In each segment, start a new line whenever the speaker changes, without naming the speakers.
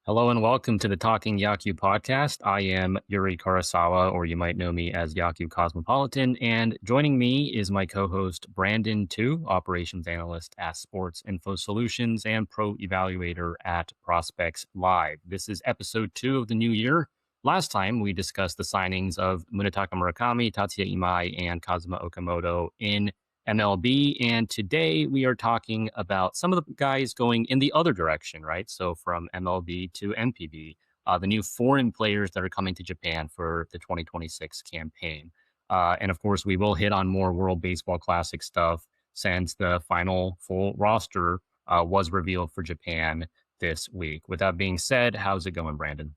Hello and welcome to the Talking Yaku podcast. I am Yuri Karasawa, or you might know me as Yaku Cosmopolitan. And joining me is my co-host Brandon Tu, operations analyst at Sports Info Solutions and pro evaluator at Prospects Live. This is episode 2 of the new year. Last time we discussed the signings of Munetaka Murakami, Tatsuya Imai, and Kazuma Okamoto in MLB. And today we are talking about some of the guys going in the other direction, right? So from MLB to NPB, the new foreign players that are coming to Japan for the 2026 campaign. And of course, we will hit on more World Baseball Classic stuff since the final full roster was revealed for Japan this week. With that being said, how's it going, Brandon?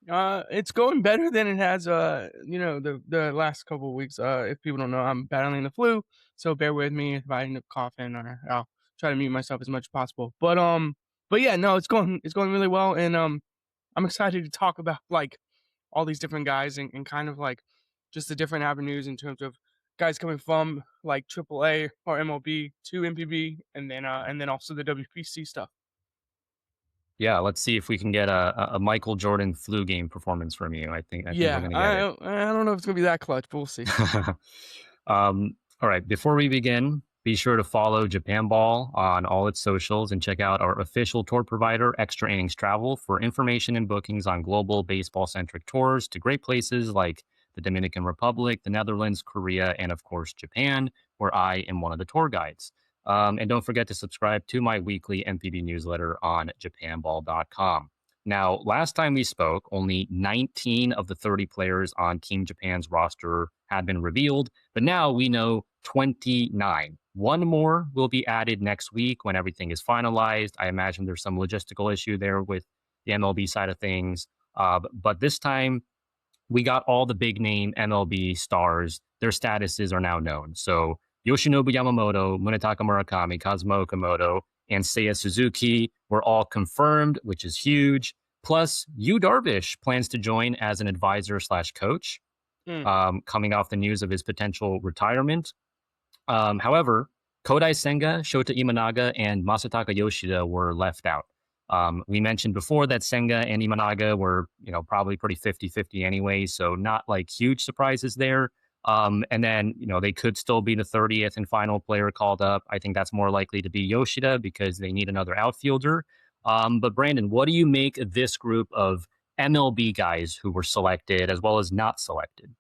It's going better than it has, the last couple of weeks. If people don't know, I'm battling the flu, so bear with me if I end up coughing, or I'll try to mute myself as much as possible. But yeah, no, it's going really well, and I'm excited to talk about like all these different guys and kind of like just the different avenues in terms of guys coming from like AAA or MLB to MPB, and then also the WPC stuff.
Yeah, let's see if we can get a Michael Jordan flu game performance from you. I think we're
Yeah,
gonna get
I
it.
I don't know if it's gonna be that clutch, but we'll see.
All right. Before we begin, be sure to follow Japan Ball on all its socials and check out our official tour provider, Extra Innings Travel, for information and bookings on global baseball centric tours to great places like the Dominican Republic, the Netherlands, Korea, and of course, Japan, where I am one of the tour guides. And don't forget to subscribe to my weekly MPB newsletter on japanball.com. Now, last time we spoke, only 19 of the 30 players on Team Japan's roster had been revealed, but now we know 29. One more will be added next week when everything is finalized. I imagine there's some logistical issue there with the MLB side of things. But this time, we got all the big name MLB stars. Their statuses are now known. So Yoshinobu Yamamoto, Munetaka Murakami, Kazuma Okamoto, and Seiya Suzuki were all confirmed, which is huge. Plus, Yu Darvish plans to join as an advisor slash coach,
Mm.
coming off the news of his potential retirement. However, Kodai Senga, Shota Imanaga, and Masataka Yoshida were left out. We mentioned before that Senga and Imanaga were, probably pretty 50-50 anyway, so not like huge surprises there. And then, they could still be the 30th and final player called up. I think that's more likely to be Yoshida because they need another outfielder. But Brandon, what do you make of this group of MLB guys who were selected as well as not selected?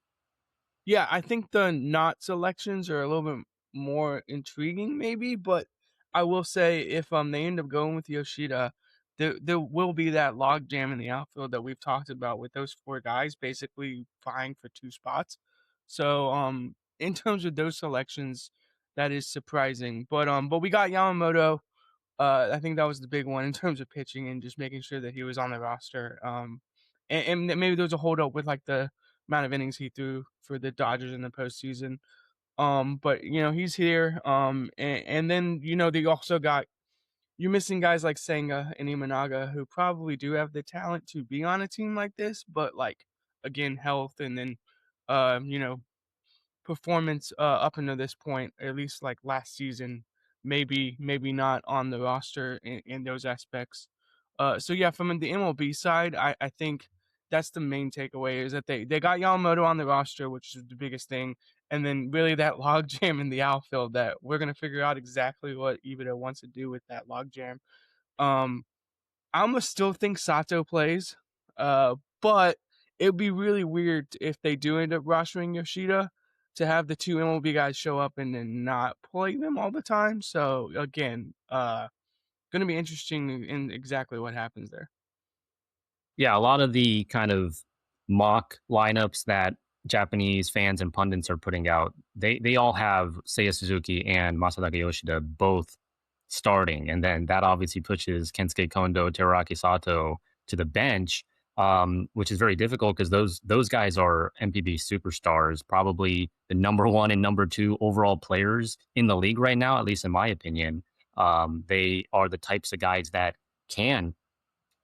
Yeah, I think the not selections are a little bit more intriguing, maybe. But I will say, if they end up going with Yoshida, there will be that log jam in the outfield that we've talked about with those four guys basically vying for two spots. So in terms of those selections, that is surprising. But we got Yamamoto. I think that was the big one in terms of pitching and just making sure that he was on the roster. And maybe there was a holdup with like the amount of innings he threw for the Dodgers in the postseason. But he's here. And then they also got you're missing guys like Senga and Imanaga who probably do have the talent to be on a team like this, but like again, health and then uh, you know, performance up until this point, at least like last season, maybe not on the roster in those aspects. So yeah, from the MLB side, I think that's the main takeaway is that they got Yamamoto on the roster, which is the biggest thing, and then really that logjam in the outfield that we're gonna figure out exactly what Ibita wants to do with that logjam. Um, I'm gonna still think Sato plays, but it'd be really weird if they do end up rostering Yoshida to have the two MLB guys show up and then not play them all the time. So again, gonna be interesting in exactly what happens there.
Yeah, a lot of the kind of mock lineups that Japanese fans and pundits are putting out, they all have Seiya Suzuki and Masataka Yoshida both starting, and then that obviously pushes Kensuke Kondo, Teraraki Sato to the bench, which is very difficult because those guys are MPB superstars, probably the number one and number two overall players in the league right now, at least in my opinion. They are the types of guys that can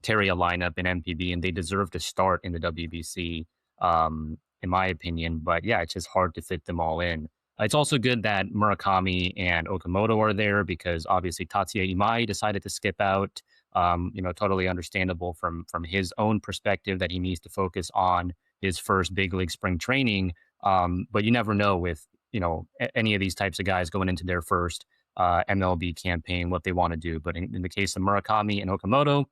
carry a lineup in MPB, and they deserve to start in the WBC, in my opinion. But yeah, it's just hard to fit them all in. It's also good that Murakami and Okamoto are there because obviously Tatsuya Imai decided to skip out. Totally understandable from his own perspective that he needs to focus on his first big league spring training. But you never know with any of these types of guys going into their first MLB campaign what they want to do. But in the case of Murakami and Okamoto,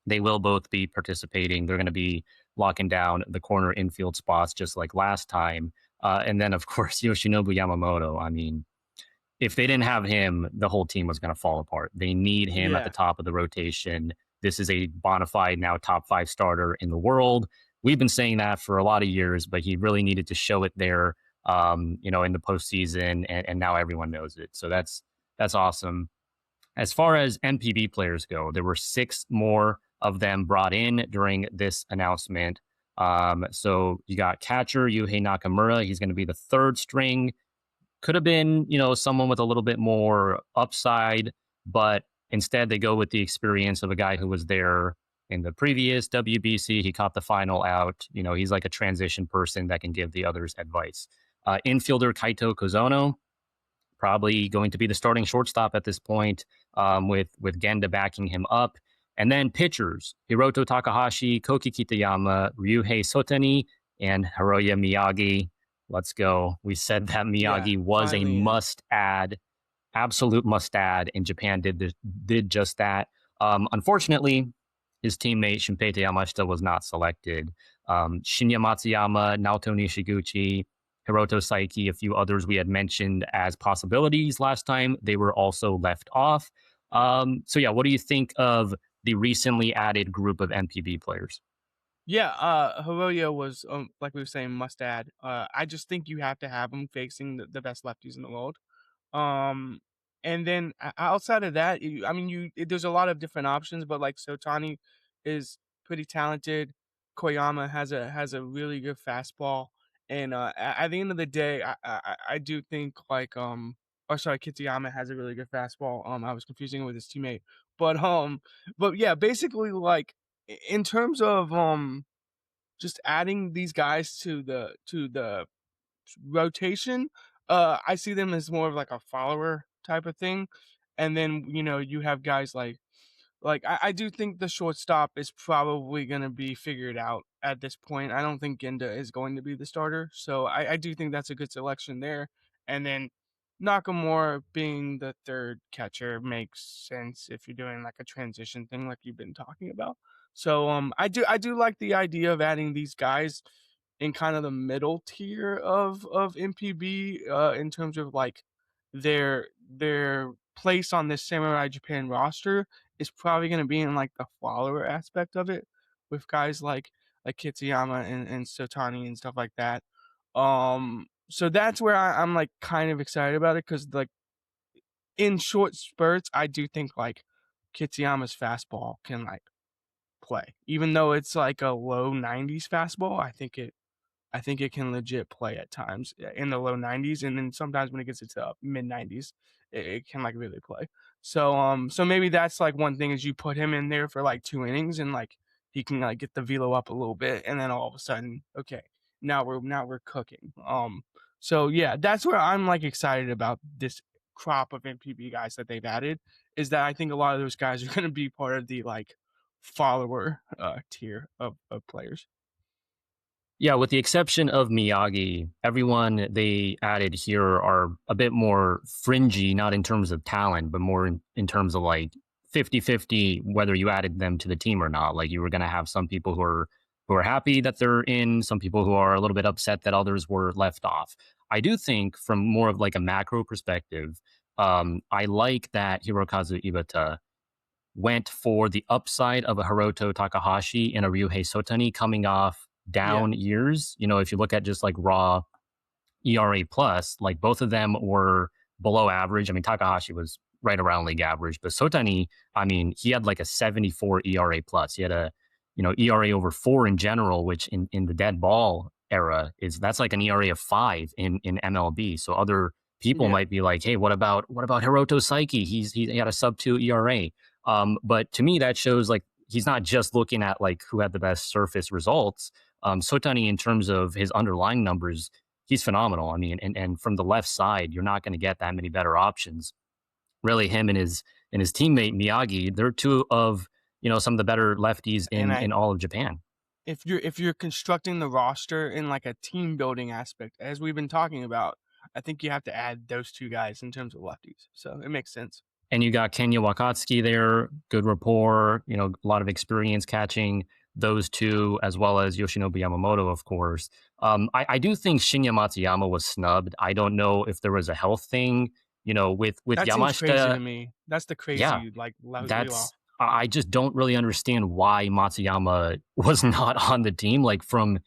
they will both be participating. They're going to be locking down the corner infield spots just like last time. And then, of course, Yoshinobu Yamamoto. I mean, if they didn't have him, the whole team was going to fall apart. They need him at the
Yeah.
top of the rotation. This is a bona fide now top 5 starter in the world. We've been saying that for a lot of years, but he really needed to show it there, in the postseason, and now everyone knows it. So that's awesome. As far as NPB players go, there were 6 more of them brought in during this announcement. So you got catcher Yuhei Nakamura. He's going to be the 3rd string. Could have been, someone with a little bit more upside, but instead they go with the experience of a guy who was there in the previous WBC. He caught the final out. He's like a transition person that can give the others advice. Infielder Kaito Kozono, probably going to be the starting shortstop at this point, with Genda backing him up. And then pitchers, Hiroto Takahashi, Koki Kitayama, Ryuhei Sotani, and Hiroya Miyagi. Let's go. We said that
Yeah,
Miyagi was a
finally in.
must-add, absolute must-add, and Japan did just that. Unfortunately, his teammate Shunpei Yamashita was not selected. Shinya Matsuyama, Naoto Nishiguchi, Hiroto Saiki, a few others we had mentioned as possibilities last time, they were also left off. So yeah, what do you think of the recently added group of NPB players?
Yeah, Hiroya was, like we were saying, must add. I just think you have to have him facing the best lefties in the world. Um, and then outside of that, I mean, there's a lot of different options, but like Sotani is pretty talented. Koyama has a really good fastball, and at the end of the day, I do think like or sorry, Kitayama has a really good fastball. I was confusing it with his teammate, but yeah, basically like in terms of just adding these guys to the rotation, I see them as more of like a follower type of thing. And then, you have guys like I do think the shortstop is probably gonna be figured out at this point. I don't think Genda is going to be the starter. So I do think that's a good selection there. And then Nakamura being the 3rd catcher makes sense if you're doing like a transition thing like you've been talking about. So I do like the idea of adding these guys in kind of the middle tier of MPB, in terms of like their place on this Samurai Japan roster is probably going to be in like the follower aspect of it, with guys like Kitsuyama and Sotani and stuff like that. So that's where I'm like kind of excited about it, because like in short spurts, I do think like Kitsuyama's fastball can like play, even though it's like a low 90s fastball. I think it can legit play at times in the low 90s, and then sometimes when it gets into mid 90s, it can like really play. So maybe that's like one thing is you put him in there for like 2 innings, and like he can like get the velo up a little bit, and then all of a sudden, okay, now we're cooking. So yeah, that's where I'm like excited about this crop of NPB guys that they've added, is that I think a lot of those guys are going to be part of the like follower tier of players.
Yeah, with the exception of Miyagi, everyone they added here are a bit more fringy, not in terms of talent, but more in terms of like 50-50, whether you added them to the team or not. Like you were going to have some people who are happy that they're in, some people who are a little bit upset that others were left off. I do think from more of like a macro perspective, I like that Hirokazu Ibata went for the upside of a Hiroto Takahashi and a Ryuhei Sotani coming off
Yeah,
down years. If you look at just like raw ERA plus, like both of them were below average. I mean, Takahashi was right around league average, but Sotani, I mean, he had like a 74 ERA plus. He had a, ERA over 4 in general, which in the dead ball era that's like an ERA of 5 in MLB. So other people
yeah.
might be like, hey, what about Hiroto Saiki? He had a sub 2 ERA. But to me, that shows like he's not just looking at like who had the best surface results. Sotani, in terms of his underlying numbers, he's phenomenal. I mean, and from the left side, you're not going to get that many better options. Really, him and and his teammate Miyagi, they're two of some of the better lefties in all of Japan.
If you're constructing the roster in like a team building aspect, as we've been talking about, I think you have to add those two guys in terms of lefties. So it makes sense.
And you got Kenya Wakatsuki there, good rapport, a lot of experience catching those two, as well as Yoshinobu Yamamoto, of course. I do think Shinya Matsuyama was snubbed. I don't know if there was a health thing, with
that
Yamashita.
Seems crazy to me. That's the crazy leave off.
I just don't really understand why Matsuyama was not on the team. Like from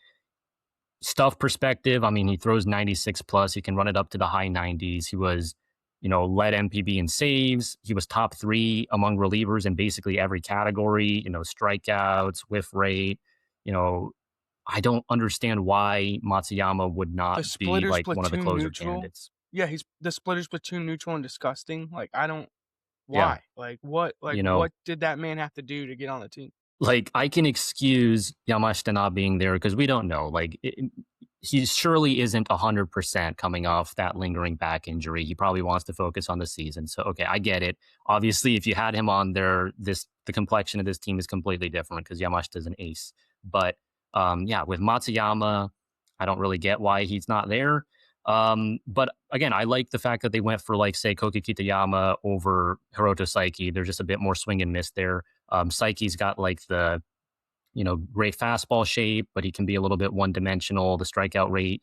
stuff perspective, I mean, he throws 96 plus. He can run it up to the high 90s. He was, led MPB in saves. He was top 3 among relievers in basically every category, strikeouts, whiff rate. I don't understand why Matsuyama would not be like one of the closer candidates.
Yeah, the splitter's platoon neutral and disgusting. Like, I don't, why? Yeah. What did that man have to do to get on the team?
Like, I can excuse Yamashita not being there because we don't know. Like, he surely isn't 100% coming off that lingering back injury. He probably wants to focus on the season. So, okay, I get it. Obviously, if you had him on there, the complexion of this team is completely different because Yamashita is an ace. But, with Matsuyama, I don't really get why he's not there. But again, I like the fact that they went for, like, say, Koki Kitayama over Hiroto Saiki. There's just a bit more swing and miss there. Saiki's got like the, great fastball shape, but he can be a little bit one-dimensional. The strikeout rate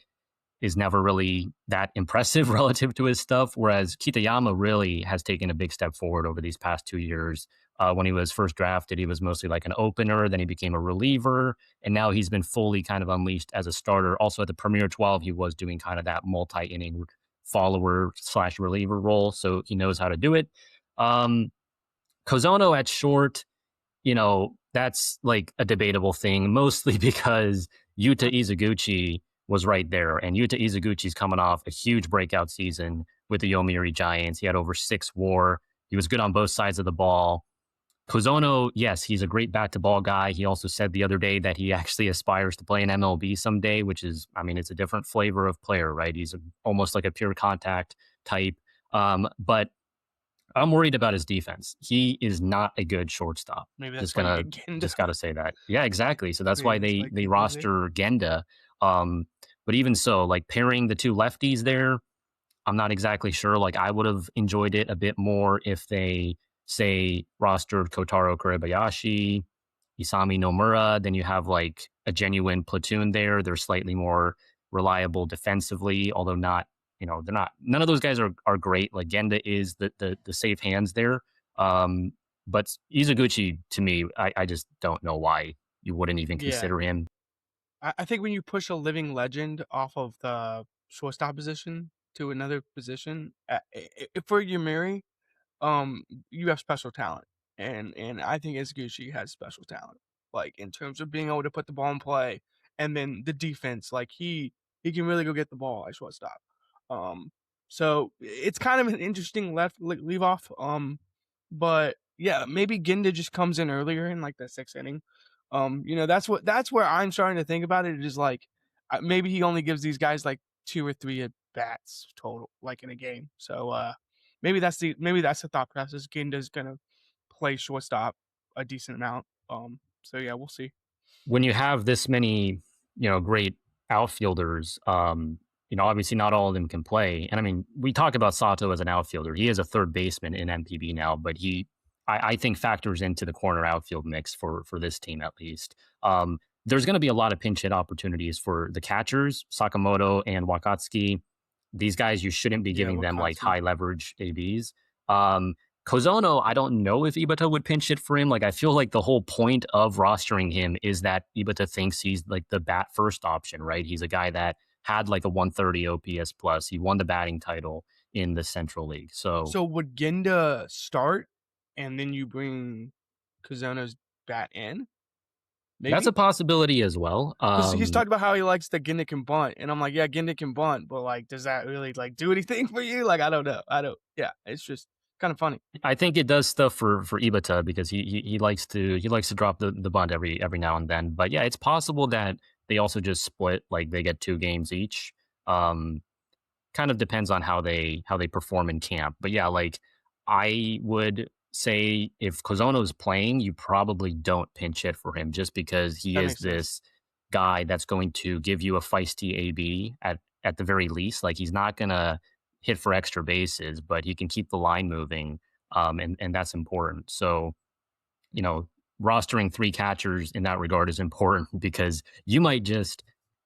is never really that impressive relative to his stuff, whereas Kitayama really has taken a big step forward over these past 2 years. When he was first drafted, he was mostly like an opener, then he became a reliever, and now he's been fully kind of unleashed as a starter. Also at the Premier 12, he was doing kind of that multi-inning follower/reliever role, so he knows how to do it. Kozono at short, that's like a debatable thing, mostly because Yuta Izuguchi was right there. And Yuta Izuguchi's coming off a huge breakout season with the Yomiuri Giants. He had over 6 WAR. He was good on both sides of the ball. Kozono, yes, he's a great bat-to-ball guy. He also said the other day that he actually aspires to play in MLB someday, which is, I mean, it's a different flavor of player, right? He's almost like a pure contact type. But I'm worried about his defense. He is not a good shortstop.
Maybe that's
just got to say that. Yeah, exactly. So that's why they roster Genda. But even so, like pairing the two lefties there, I'm not exactly sure. Like I would have enjoyed it a bit more if they say rostered Kotaro Kurebayashi, Isami Nomura. Then you have like a genuine platoon there. They're slightly more reliable defensively, although not. They're not. None of those guys are great. Like Genda is the safe hands there. But Izuguchi, to me, I just don't know why you wouldn't even consider him.
I think when you push a living legend off of the shortstop position to another position, for Yomiuri, you have special talent, and I think Izuguchi has special talent. Like in terms of being able to put the ball in play, and then the defense, like he can really go get the ball at shortstop. So it's kind of an interesting leave off. But yeah, maybe Genda just comes in earlier in like the 6th inning. That's where I'm starting to think about it. It is like maybe he only gives these guys like 2 or 3 at bats total, like in a game. So maybe that's the thought process. Genda's gonna play shortstop a decent amount. So yeah, we'll see.
When you have this many, great outfielders, obviously not all of them can play. And I mean, we talk about Sato as an outfielder. He is a third baseman in MPB now, but I think factors into the corner outfield mix for this team at least. There's going to be a lot of pinch hit opportunities for the catchers, Sakamoto and Wakatsuki. These guys, you shouldn't be giving them like high leverage ABs. Kozono, I don't know if Ibata would pinch hit for him. Like, I feel like the whole point of rostering him is that Ibata thinks he's like the bat first option, right? He's a guy that had like a 130 OPS plus. He won the batting title in the Central League. So
would Genda start and then you bring Kozono's bat in?
Maybe? That's a possibility as well.
He's talked about how he likes that Genda can bunt, and I'm like, yeah, Genda can bunt, but like, does that really like do anything for you? Like, I don't know. Yeah, it's just kind of funny.
I think it does stuff for Ibata because he likes to drop the bunt every now and then. But yeah, it's possible that they also just split, like they get 2 games each. Kind of depends on how they perform in camp. But yeah, like I would say if Kozono's playing, you probably don't pinch hit for him just because he
That
is
makes sense.
this guy that's going to give you a feisty AB at the very least. Like he's not gonna hit for extra bases, but he can keep the line moving, and that's important. So you know, rostering three catchers in that regard is important because you might just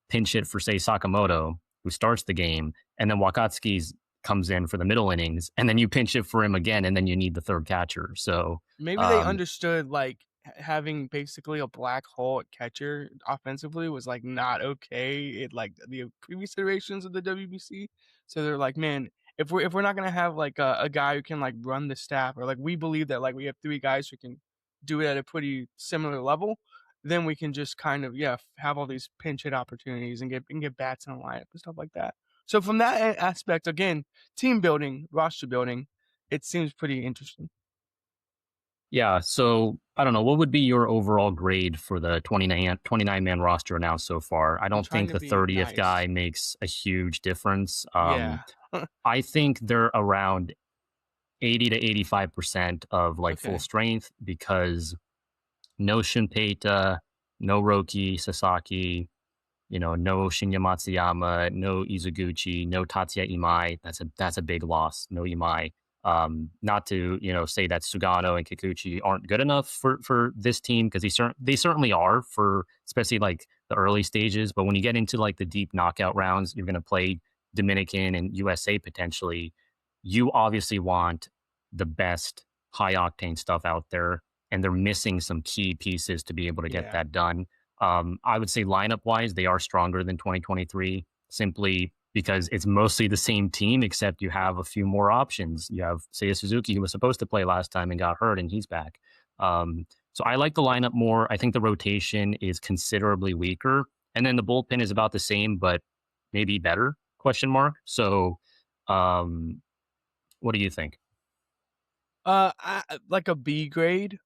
pinch it for, say, Sakamoto, who starts the game, and then Wakatsuki's comes in for the middle innings, and then you pinch it for him again, and then you need the third catcher. So,
Maybe they
um,
understood, like, having basically a black hole at catcher offensively was, like, not okay in, like, the previous iterations of the WBC. So they're like, "Man, if we're not gonna have, like, a guy who can, like, run the staff, or, like, we believe that, like, we have 3 guys who can do it at a pretty similar level, then we can just kind of, yeah, have all these pinch hit opportunities and get bats in the lineup and stuff like that." So from that aspect, again, team building, roster building, it seems pretty interesting.
yeah. So I don't know. What would be your overall grade for the 29 man roster announced so far? I
I'm
don't
trying
think
to
the
be
30th
nice.
guy makes a huge difference.
Yeah.
I think they're around 80 to 85% of like full
Okay.
strength because no Shunpeita, no Roki Sasaki, no Shinya Matsuyama, no Izuguchi, no Tatsuya Imai. That's a big loss. No Imai. Not to say that Sugano and Kikuchi aren't good enough for this team because they certainly are for especially like the early stages. But when you get into like the deep knockout rounds, you're going to play Dominican and USA potentially. You obviously want the best high octane stuff out there, and they're missing some key pieces to be able to get
Yeah.
that done. I would say lineup wise, they are stronger than 2023 simply because it's mostly the same team, except you have a few more options. You have Seiya Suzuki, who was supposed to play last time and got hurt, and he's back. So I like the lineup more. I think the rotation is considerably weaker, and then the bullpen is about the same, but maybe better? Question mark. So, um, what do you think?
Like a B grade.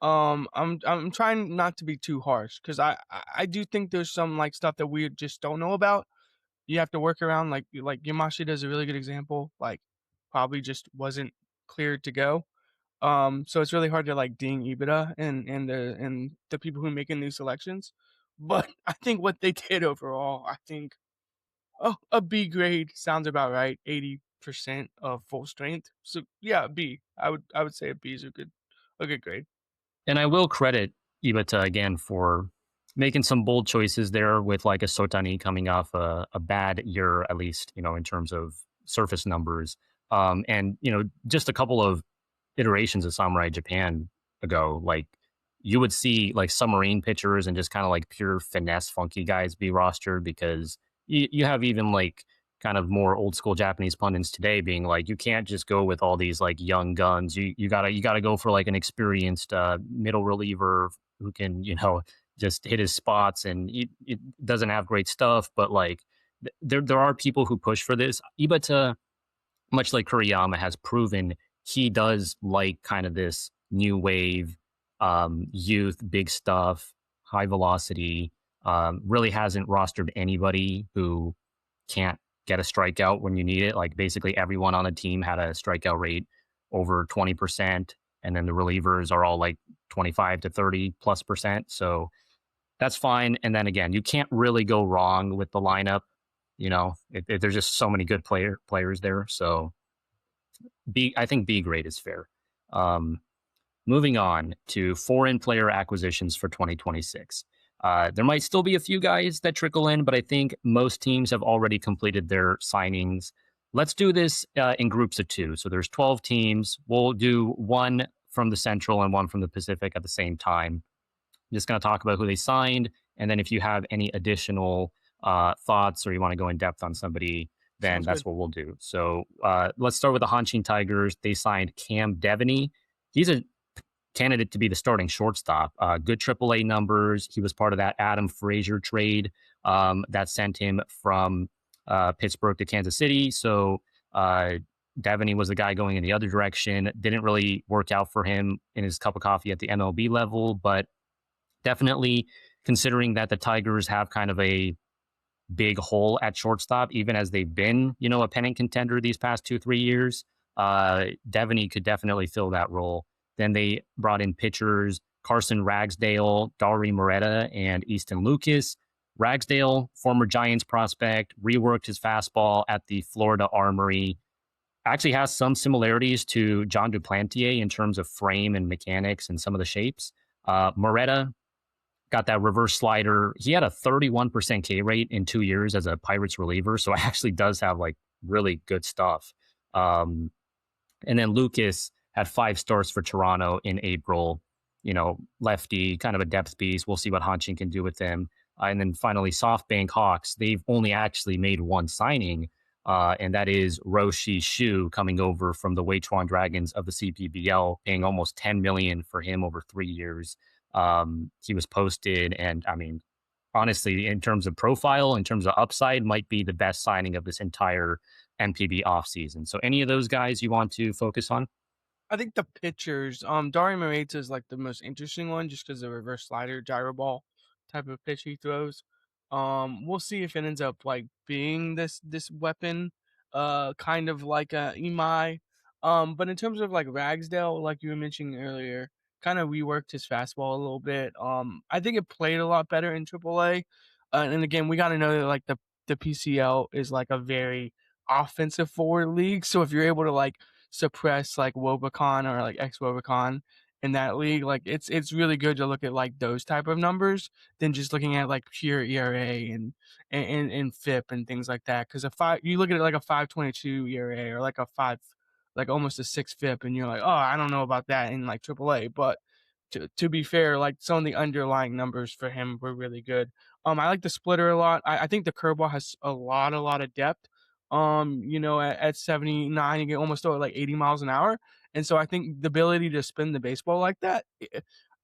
I'm trying not to be too harsh because I do think there's some like stuff that we just don't know about. You have to work around like Yamashita is a really good example. Like probably just wasn't cleared to go. So it's really hard to like ding Ibida and the people who are making new selections. But I think what they did overall, I think a B grade sounds about right. 80% of full strength. So yeah, B. I would say a B is a good grade.
And I will credit Ibata again for making some bold choices there with like a Sotani coming off a bad year, at least, in terms of surface numbers. And, just a couple of iterations of Samurai Japan ago, like you would see like submarine pitchers and just kind of like pure finesse funky guys be rostered because you have even like kind of more old school Japanese pundits today being like, you can't just go with all these like young guns. You gotta go for like an experienced middle reliever who can just hit his spots and it doesn't have great stuff, but like there are people who push for this. Ibata, much like Kuriyama, has proven he does like kind of this new wave, youth, big stuff, high velocity. Really hasn't rostered anybody who can't get a strikeout when you need it. Like basically everyone on the team had a strikeout rate over 20%. And then the relievers are all like 25 to 30 plus percent. So that's fine. And then again, you can't really go wrong with the lineup. There's just so many good players there. So I think B grade is fair. Um, Moving on to foreign player acquisitions for 2026. There might still be a few guys that trickle in, but I think most teams have already completed their signings. Let's do this in groups of two. So there's 12 teams. We'll do one from the Central and one from the Pacific at the same time. I'm just going to talk about who they signed, and then if you have any additional thoughts or you want to go in depth on somebody, then
Sounds
that's
good.
what we'll do. So let's start with the Hanshin Tigers. They signed Cam Devanney. He's a candidate to be the starting shortstop. Good AAA numbers. He was part of that Adam Frazier trade that sent him from Pittsburgh to Kansas City. So Devanney was the guy going in the other direction. Didn't really work out for him in his cup of coffee at the MLB level, but definitely considering that the Tigers have kind of a big hole at shortstop, even as they've been, a pennant contender these past 2, 3 years. Devanney could definitely fill that role. Then they brought in pitchers Carson Ragsdale, Dari Moreta, and Easton Lucas. Ragsdale, former Giants prospect, reworked his fastball at the Florida Armory. Actually has some similarities to John Duplantier in terms of frame and mechanics and some of the shapes. Moreta got that reverse slider. He had a 31% K rate in 2 years as a Pirates reliever, so actually does have like really good stuff. And then Lucas had 5 starts for Toronto in April. Lefty, kind of a depth piece. We'll see what Hanshin can do with him. And then finally, SoftBank Hawks. They've only actually made one signing, and that is Roshi Shu coming over from the Weichuan Dragons of the CPBL, paying almost $10 million for him over 3 years. He was posted, and I mean, honestly, in terms of profile, in terms of upside, might be the best signing of this entire NPB offseason. So any of those guys you want to focus on?
I think the pitchers, Dari Moreta is like the most interesting one just because the reverse slider gyro ball type of pitch he throws. We'll see if it ends up like being this weapon, kind of like a Imai. But in terms of like Ragsdale, like you were mentioning earlier, kind of reworked his fastball a little bit. I think it played a lot better in AAA. And again, we got to know that like the PCL is like a very offensive forward league. So if you're able to like suppress like Wobacon or like ex Wobacon in that league, like it's really good to look at like those type of numbers than just looking at like pure ERA and FIP and things like that. Because you look at it like a 5.22 ERA or like a 5, like almost a 6 FIP, and you're like, oh, I don't know about that in like AAA. But to be fair, like some of the underlying numbers for him were really good. I like the splitter a lot. I think the curveball has a lot of depth. At 79, you can almost throw it like 80 miles an hour. And so I think the ability to spin the baseball like that,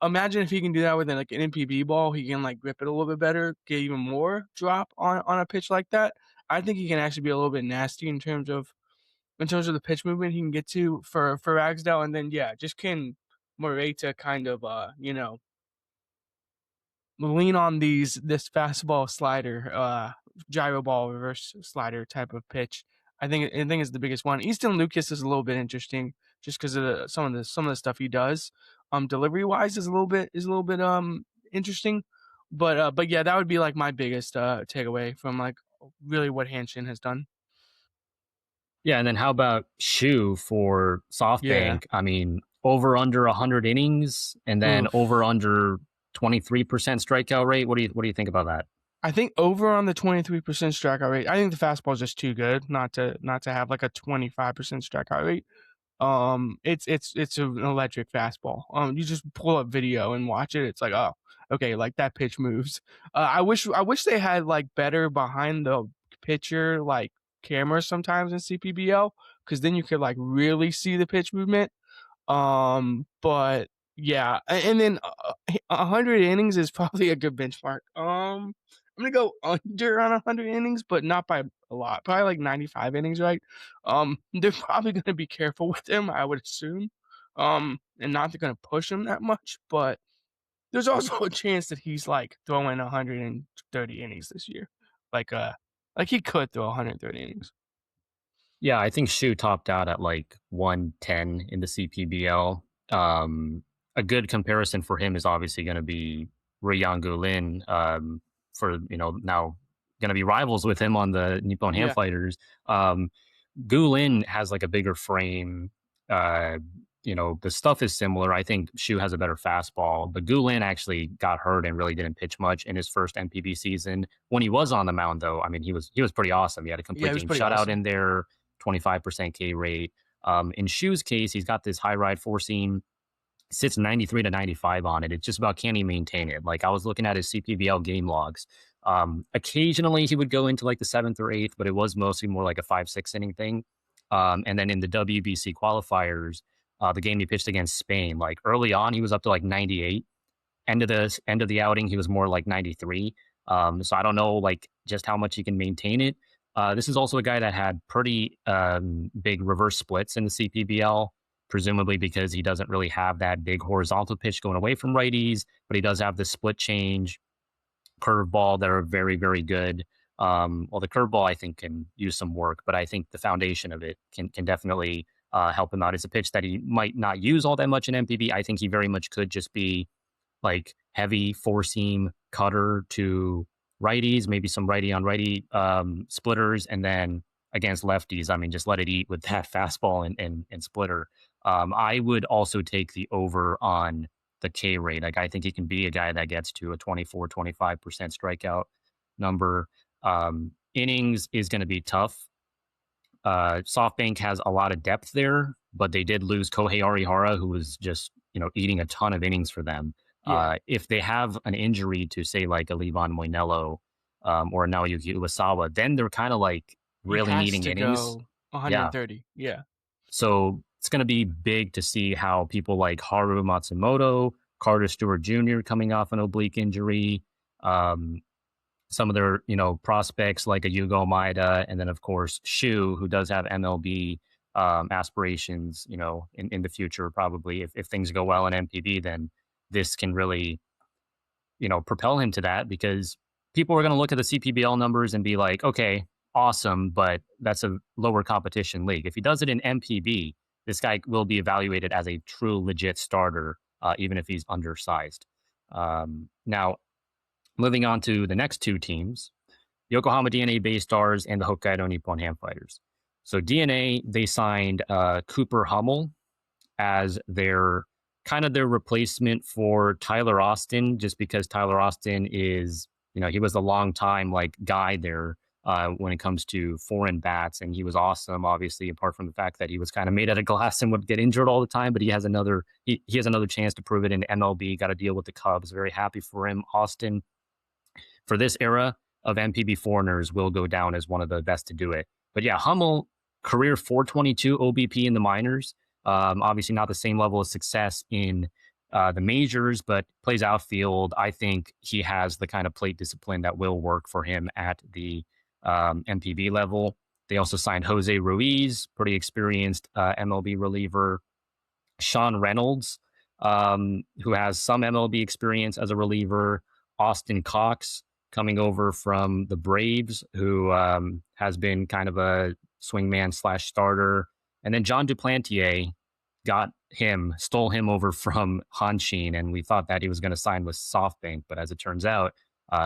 imagine if he can do that with like an NPB ball, he can like grip it a little bit better, get even more drop on a pitch like that. I think he can actually be a little bit nasty in terms of the pitch movement he can get to for Ragsdale. And then just can Moreta kind of lean on this fastball slider, gyro ball reverse slider type of pitch. I think is the biggest one. Easton Lucas is a little bit interesting just because of some of the stuff he does. Delivery wise is a little bit interesting, but yeah, that would be like my biggest takeaway from like really what Hanshin has done.
Yeah, and then how about Shu for
Yeah.
SoftBank? I mean, over under 100 innings, and then
Oof.
over under 23% strikeout rate. What do you think about that?
I think over on the 23% strikeout rate. I think the fastball is just too good not to have like a 25% strikeout rate. It's an electric fastball. You just pull up video and watch it. It's like, oh, okay, like that pitch moves. I wish they had like better behind the pitcher like cameras sometimes in CPBL, because then you could like really see the pitch movement. But yeah, and then 100 innings is probably a good benchmark. I'm gonna go under on 100 innings, but not by a lot. Probably like 95 innings, right? They're probably gonna be careful with him, I would assume. And not they're gonna push him that much, but there's also a chance that he's like throwing 130 innings this year. Like he could throw 130 innings.
Yeah, I think Shu topped out at like 110 in the CPBL. A good comparison for him is obviously going to be Ryan Gulin, for now going to be rivals with him on the Nipponham
Yeah.
Fighters. Gulin has like a bigger frame. The stuff is similar. I think Shu has a better fastball, but Gulin actually got hurt and really didn't pitch much in his first NPB season. When he was on the mound, though, I mean, he was pretty awesome. He had a
Yeah,
complete
it was
game
pretty
shutout
awesome.
in there, 25% K rate. In Shu's case, he's got this high ride four seam, sits 93 to 95 on it. It's just about can he maintain it? Like I was looking at his CPBL game logs. Occasionally he would go into like the seventh or eighth, but it was mostly more like a 5-6 inning thing. And then in the WBC qualifiers, the game he pitched against Spain, like early on, he was up to like 98. End of the outing, he was more like 93. So I don't know like just how much he can maintain it. This is also a guy that had pretty big reverse splits in the CPBL, presumably because he doesn't really have that big horizontal pitch going away from righties, but he does have the split change, curveball that are very, very good. Well, the curveball I think can use some work, but I think the foundation of it can definitely help him out. It's a pitch that he might not use all that much in MPB. I think he very much could just be like heavy four seam cutter to righties, maybe some righty on righty splitters, and then against lefties, I mean, just let it eat with that fastball and splitter. I would also take the over on the K rate. Like, I think he can be a guy that gets to a 24-25% strikeout number. Innings is going to be tough. SoftBank has a lot of depth there, but they did lose Kohei Arihara, who was just, eating a ton of innings for them.
Yeah.
If they have an injury to, say, like a Levon Moinello or a Naoyuki Uwasawa, then they're kind of like
He
really
has
needing
to
innings.
go
Yeah.
130. Yeah.
So it's going to be big to see how people like Haru Matsumoto, Carter Stewart Jr. coming off an oblique injury, some of their, prospects like a Yugo Maeda, and then of course Shu, who does have MLB aspirations, in the future, probably if things go well in MPB, then this can really, propel him to that, because people are going to look at the CPBL numbers and be like, okay, awesome, but that's a lower competition league. If he does it in MPB, this guy will be evaluated as a true legit starter, even if he's undersized. Now, moving on to the next two teams, Yokohama DeNA Bay Stars and the Hokkaido Nippon Ham Fighters. So DeNA, they signed Cooper Hummel as their replacement for Tyler Austin, just because Tyler Austin is, he was a long time like guy there when it comes to foreign bats, and he was awesome. Obviously, apart from the fact that he was kind of made out of glass and would get injured all the time, but he has another chance to prove it in MLB. Got to deal with the Cubs. Very happy for him. Austin, for this era of MPB foreigners, will go down as one of the best to do it. But yeah, Hummel, career 422 OBP in the minors. Obviously not the same level of success in the majors, but plays outfield. I think he has the kind of plate discipline that will work for him at the MPB level. They also signed Jose Ruiz, pretty experienced MLB reliever. Sean Reynolds, who has some MLB experience as a reliever. Austin Cox, coming over from the Braves, who has been kind of a swingman / starter. And then John Duplantier stole him over from Hanshin, and we thought that he was going to sign with SoftBank, but as it turns out,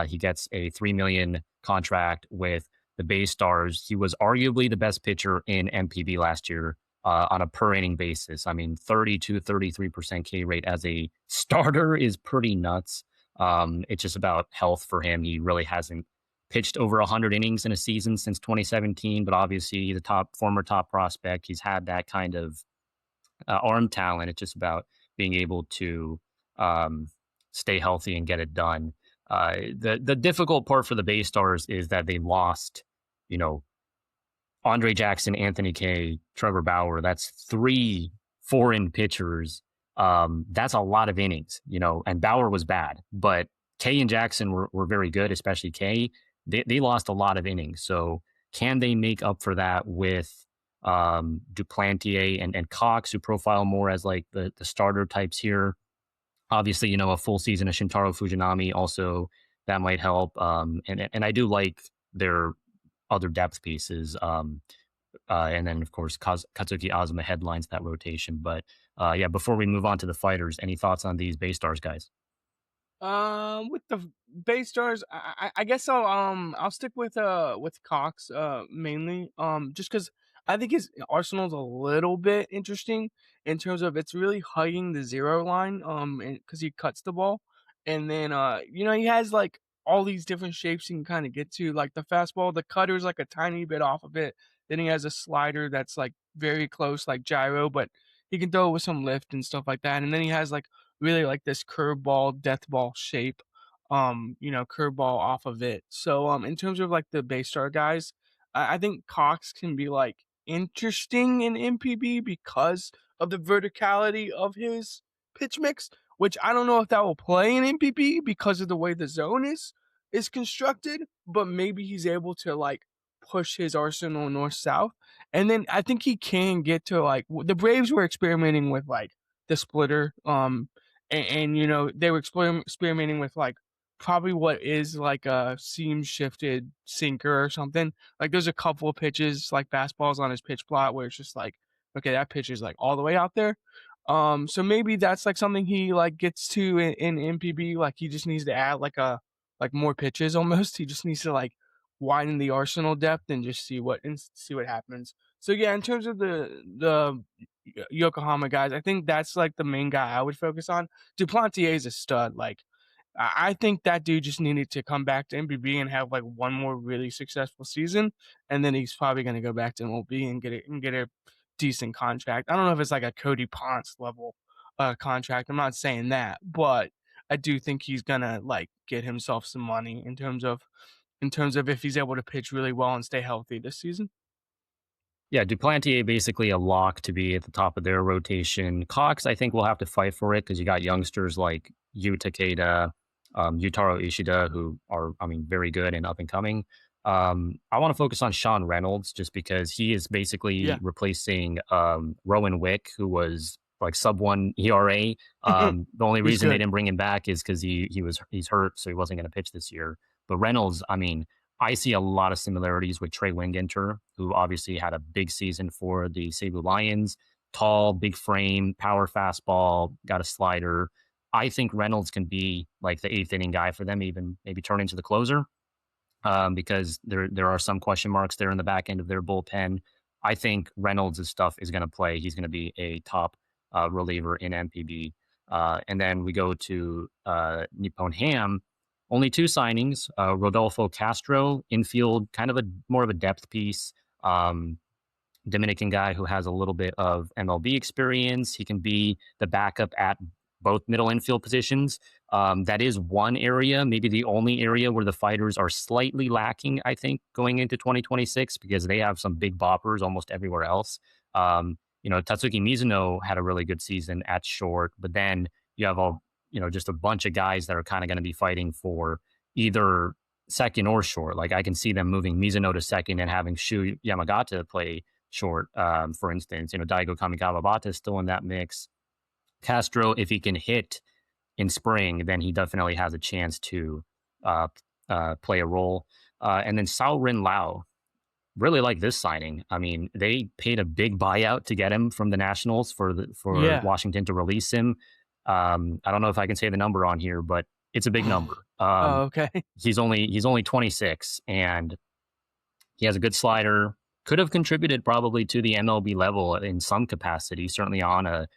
he gets a $3 million contract with the Bay Stars. He was arguably the best pitcher in MPB last year on a per inning basis. I mean, 32-33% K rate as a starter is pretty nuts. It's just about health for him. He really hasn't pitched over 100 innings in a season since 2017, but obviously he's a former top prospect. He's had that kind of arm talent. It's just about being able to stay healthy and get it done. The difficult part for the Bay Stars is that they lost, Andre Jackson, Anthony Kay, Trevor Bauer. That's 3 foreign pitchers. That's a lot of innings, and Bauer was bad, but Kay and Jackson were very good, especially Kay. They lost a lot of innings. So can they make up for that with Duplantier and Cox, who profile more as like the starter types here? Obviously, a full season of Shintaro Fujinami also, that might help. And I do like their other depth pieces. And then, of course, Katsuki Azuma headlines that rotation. But yeah, before we move on to the fighters, any thoughts on these Bay Stars guys?
With the Bay Stars, I guess I'll stick with Cox mainly just because I think his arsenal's a little bit interesting in terms of it's really hugging the zero line because he cuts the ball, and then he has like all these different shapes he can kind of get to, like the fastball, the cutter's like a tiny bit off of it, then he has a slider that's like very close, like gyro, but he can throw it with some lift and stuff like that, and then he has like really like this curveball, death ball shape, curveball off of it. So in terms of like the Bay Star guys, I think Cox can be like interesting in MPB because of the verticality of his pitch mix, which I don't know if that will play in MPB because of the way the zone is constructed, but maybe he's able to like push his arsenal north south. And then I think he can get to like the Braves were experimenting with like the splitter and they were experimenting with like probably what is like a seam shifted sinker or something. Like there's a couple of pitches like fastballs on his pitch plot where it's just like okay, that pitch is like all the way out there. So maybe that's like something he like gets to in NPB. Like he just needs to add like more pitches almost. He just needs to like widen the arsenal depth and just see what happens. So yeah, in terms of the Yokohama guys, I think that's like the main guy I would focus on. Duplantier is a stud. Like I think that dude just needed to come back to MPB and have like one more really successful season, and then he's probably going to go back to MLB and get a decent contract. I don't know if it's like a Cody Ponce level contract. I'm not saying that, but I do think he's gonna like get himself some money in terms of if he's able to pitch really well and stay healthy this season.
Yeah, Duplantier basically a lock to be at the top of their rotation. Cox, I think, will have to fight for it because you got youngsters like Yu Takeda, Yutaro Ishida, who are, I mean, very good and up and coming. I want to focus on Sean Reynolds just because he is basically
Yeah,
replacing Rowan Wick, who was like sub one ERA. The only
he's
reason they
good.
didn't bring him back is because he's hurt, so he wasn't going to pitch this year. But Reynolds, I mean, I see a lot of similarities with Trey Wingenter, who obviously had a big season for the Cebu Lions. Tall, big frame, power fastball, got a slider. I think Reynolds can be like the eighth inning guy for them, even maybe turn into the closer, because there are some question marks there in the back end of their bullpen. I think Reynolds' stuff is going to play. He's going to be a top reliever in MPB. And then we go to Nipponham. Only two signings: Rodolfo Castro, infield, kind of a more of a depth piece. Dominican guy who has a little bit of MLB experience. He can be the backup at both middle infield positions. That is one area, maybe the only area where the Fighters are slightly lacking, I think, going into 2026 because they have some big boppers almost everywhere else. Tatsuki Mizuno had a really good season at short, but then you have just a bunch of guys that are kind of going to be fighting for either second or short. Like I can see them moving Mizuno to second and having Shu Yamagata play short. For instance, Daigo Kamikawabata is still in that mix. Castro, if he can hit in spring, then he definitely has a chance to uh, play a role. And then Sao Rin Lao, really like this signing. I mean, they paid a big buyout to get him from the Nationals for
Yeah.
Washington to release him. I don't know if I can say the number on here, but it's a big number.
Oh, okay.
He's only 26 and he has a good slider. Could have contributed probably to the MLB level in some capacity, certainly on a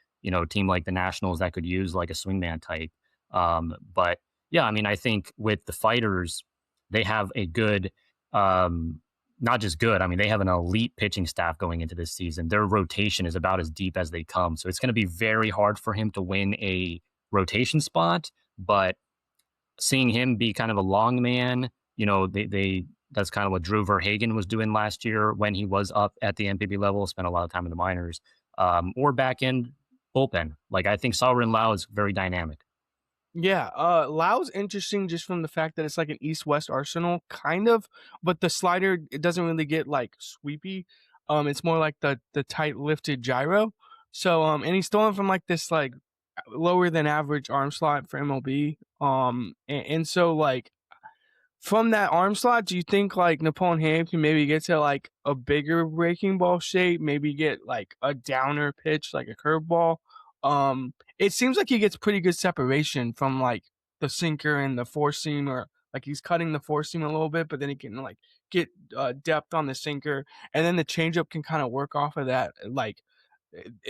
team like the Nationals that could use like a swingman type. But yeah, I mean, I think with the Fighters, they have a good, not just good. I mean, they have an elite pitching staff going into this season. Their rotation is about as deep as they come, so it's going to be very hard for him to win a rotation spot. But seeing him be kind of a long man, they that's kind of what Drew Verhagen was doing last year when he was up at the MPB level, spent a lot of time in the minors, or back end bullpen. Like I think Saurin Lau is very dynamic.
Yeah, Lao's interesting just from the fact that it's like an East-West Arsenal, kind of, but the slider, it doesn't really get like sweepy. It's more like the tight lifted gyro. So, and he's stolen from like this like lower than average arm slot for MLB. And so like from that arm slot, do you think like Nipponham can maybe get to like a bigger breaking ball shape, maybe get like a downer pitch, like a curveball? It seems like he gets pretty good separation from like the sinker and the four seam, or like he's cutting the four seam a little bit, but then he can like get depth on the sinker, and then the changeup can kind of work off of that. Like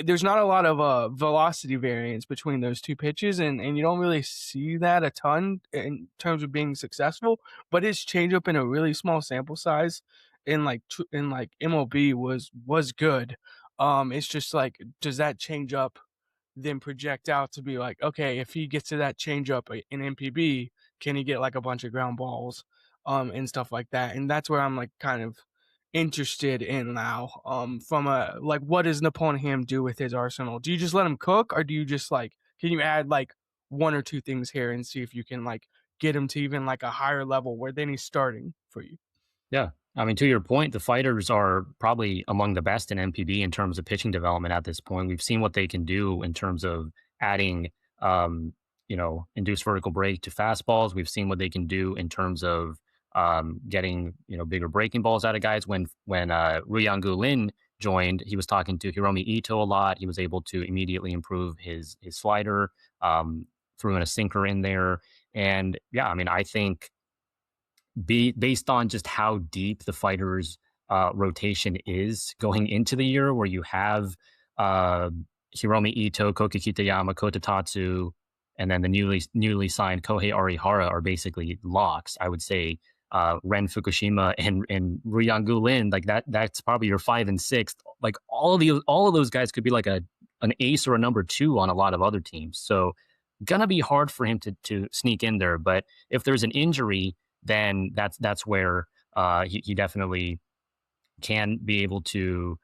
there's not a lot of velocity variance between those two pitches, and you don't really see that a ton in terms of being successful. But his changeup in a really small sample size in like MLB was good. It's just like, does that changeup then project out to be like, okay, if he gets to that changeup in MPB, can he get like a bunch of ground balls, and stuff like that? And that's where I'm like kind of interested in now. From a like, what does Nipponham do with his arsenal? Do you just let him cook, or do you just like, can you add like one or two things here and see if you can like get him to even like a higher level where then he's starting for you?
Yeah. I mean, to your point, the Fighters are probably among the best in MPB in terms of pitching development at this point. We've seen what they can do in terms of adding, induced vertical break to fastballs. We've seen what they can do in terms of getting, bigger breaking balls out of guys. When Ruyangu Lin joined, he was talking to Hiromi Ito a lot. He was able to immediately improve his slider, threw in a sinker in there. And yeah, I mean, I think based on just how deep the fighters' rotation is going into the year, where you have uh, Hiromi Ito, Koki Kitayama, Kota Tatsu, and then the newly signed Kohei Arihara are basically locks. I would say Ren Fukushima and Ryan Gulin, like that's probably your 5 and 6. Like all of those guys could be like an ace or a number two on a lot of other teams. So gonna be hard for him to sneak in there. But if there's an injury, then that's where he definitely can be able to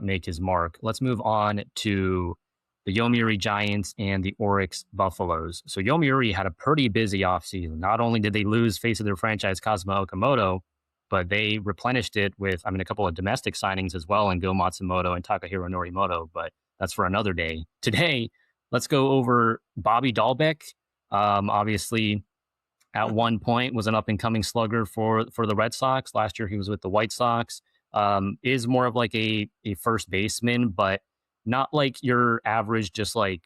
make his mark. Let's move on to the Yomiuri Giants and the Orix Buffaloes. So Yomiuri had a pretty busy offseason. Not only did they lose face of their franchise Kazuma Okamoto, but they replenished it with, I mean, a couple of domestic signings as well in Go Matsumoto and Takahiro Norimoto, but that's for another day. Today, let's go over Bobby Dalbec. Obviously, at one point was an up and coming slugger for the Red Sox. Last year he was with the White Sox. Is more of like a first baseman, but not like your average, just like,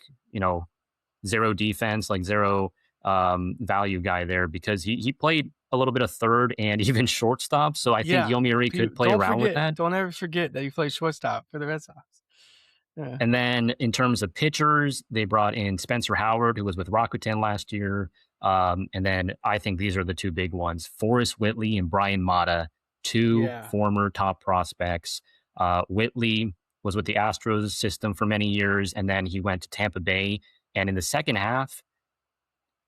zero defense, like zero value guy there, because he played a little bit of third and even shortstop. So I think Yomiuri could play around with that.
Don't ever forget that he played shortstop for the Red Sox. Yeah.
And then in terms of pitchers, they brought in Spencer Howard, who was with Rakuten last year. And then I think these are the two big ones: Forrest Whitley and Brian Mata, two former top prospects. Whitley was with the Astros system for many years, and then he went to Tampa Bay. And in the second half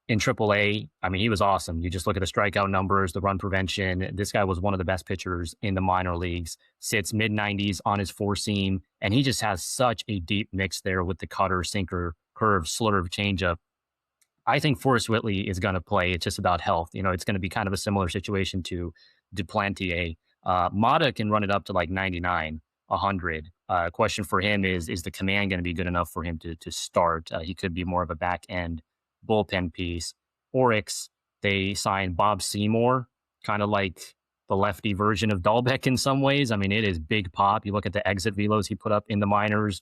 in AAA, I mean, he was awesome. You just look at the strikeout numbers, the run prevention. This guy was one of the best pitchers in the minor leagues, sits mid-90s on his four seam, and he just has such a deep mix there with the cutter, sinker, curve, slurve, changeup. I think Forrest Whitley is going to play. It's just about health. It's going to be kind of a similar situation to Duplantier. Mata can run it up to like 99, 100. Question for him is the command going to be good enough for him to start? He could be more of a back end bullpen piece. Orix, they signed Bob Seymour, kind of like the lefty version of Dalbec in some ways. I mean, it is big pop. You look at the exit velos he put up in the minors,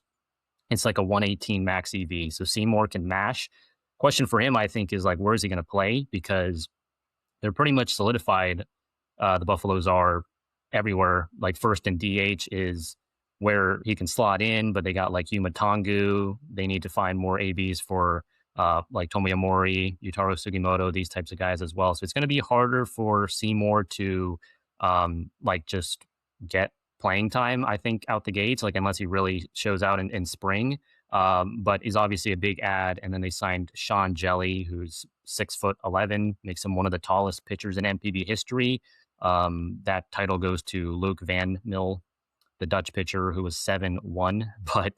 it's like a 118 max EV. So Seymour can mash. Question for him, I think, is like, where is he going to play? Because they're pretty much solidified. The Buffaloes are everywhere. Like first in DH is where he can slot in, but they got like Yuma Tongu. They need to find more ABs for like Tomoya Mori, Yutaro Sugimoto, these types of guys as well. So it's going to be harder for Seymour to like just get playing time, I think, out the gates, like unless he really shows out in spring. But is obviously a big ad. And then they signed Sean Hjelle, who's 6'11", makes him one of the tallest pitchers in NPB history. That title goes to Luke Van Mil, the Dutch pitcher who was 7'1", but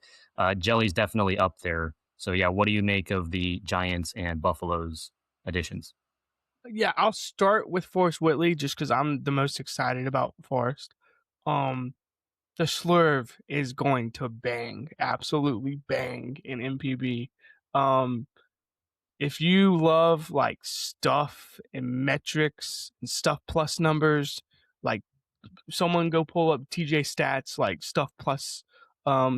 Jelly's definitely up there. So yeah, what do you make of the Giants and Buffaloes additions?
Yeah, I'll start with Forrest Whitley just because I'm the most excited about Forrest. The slurve is going to bang, absolutely bang in MPB. If you love like stuff and metrics and stuff plus numbers, like someone go pull up TJ stats, like stuff plus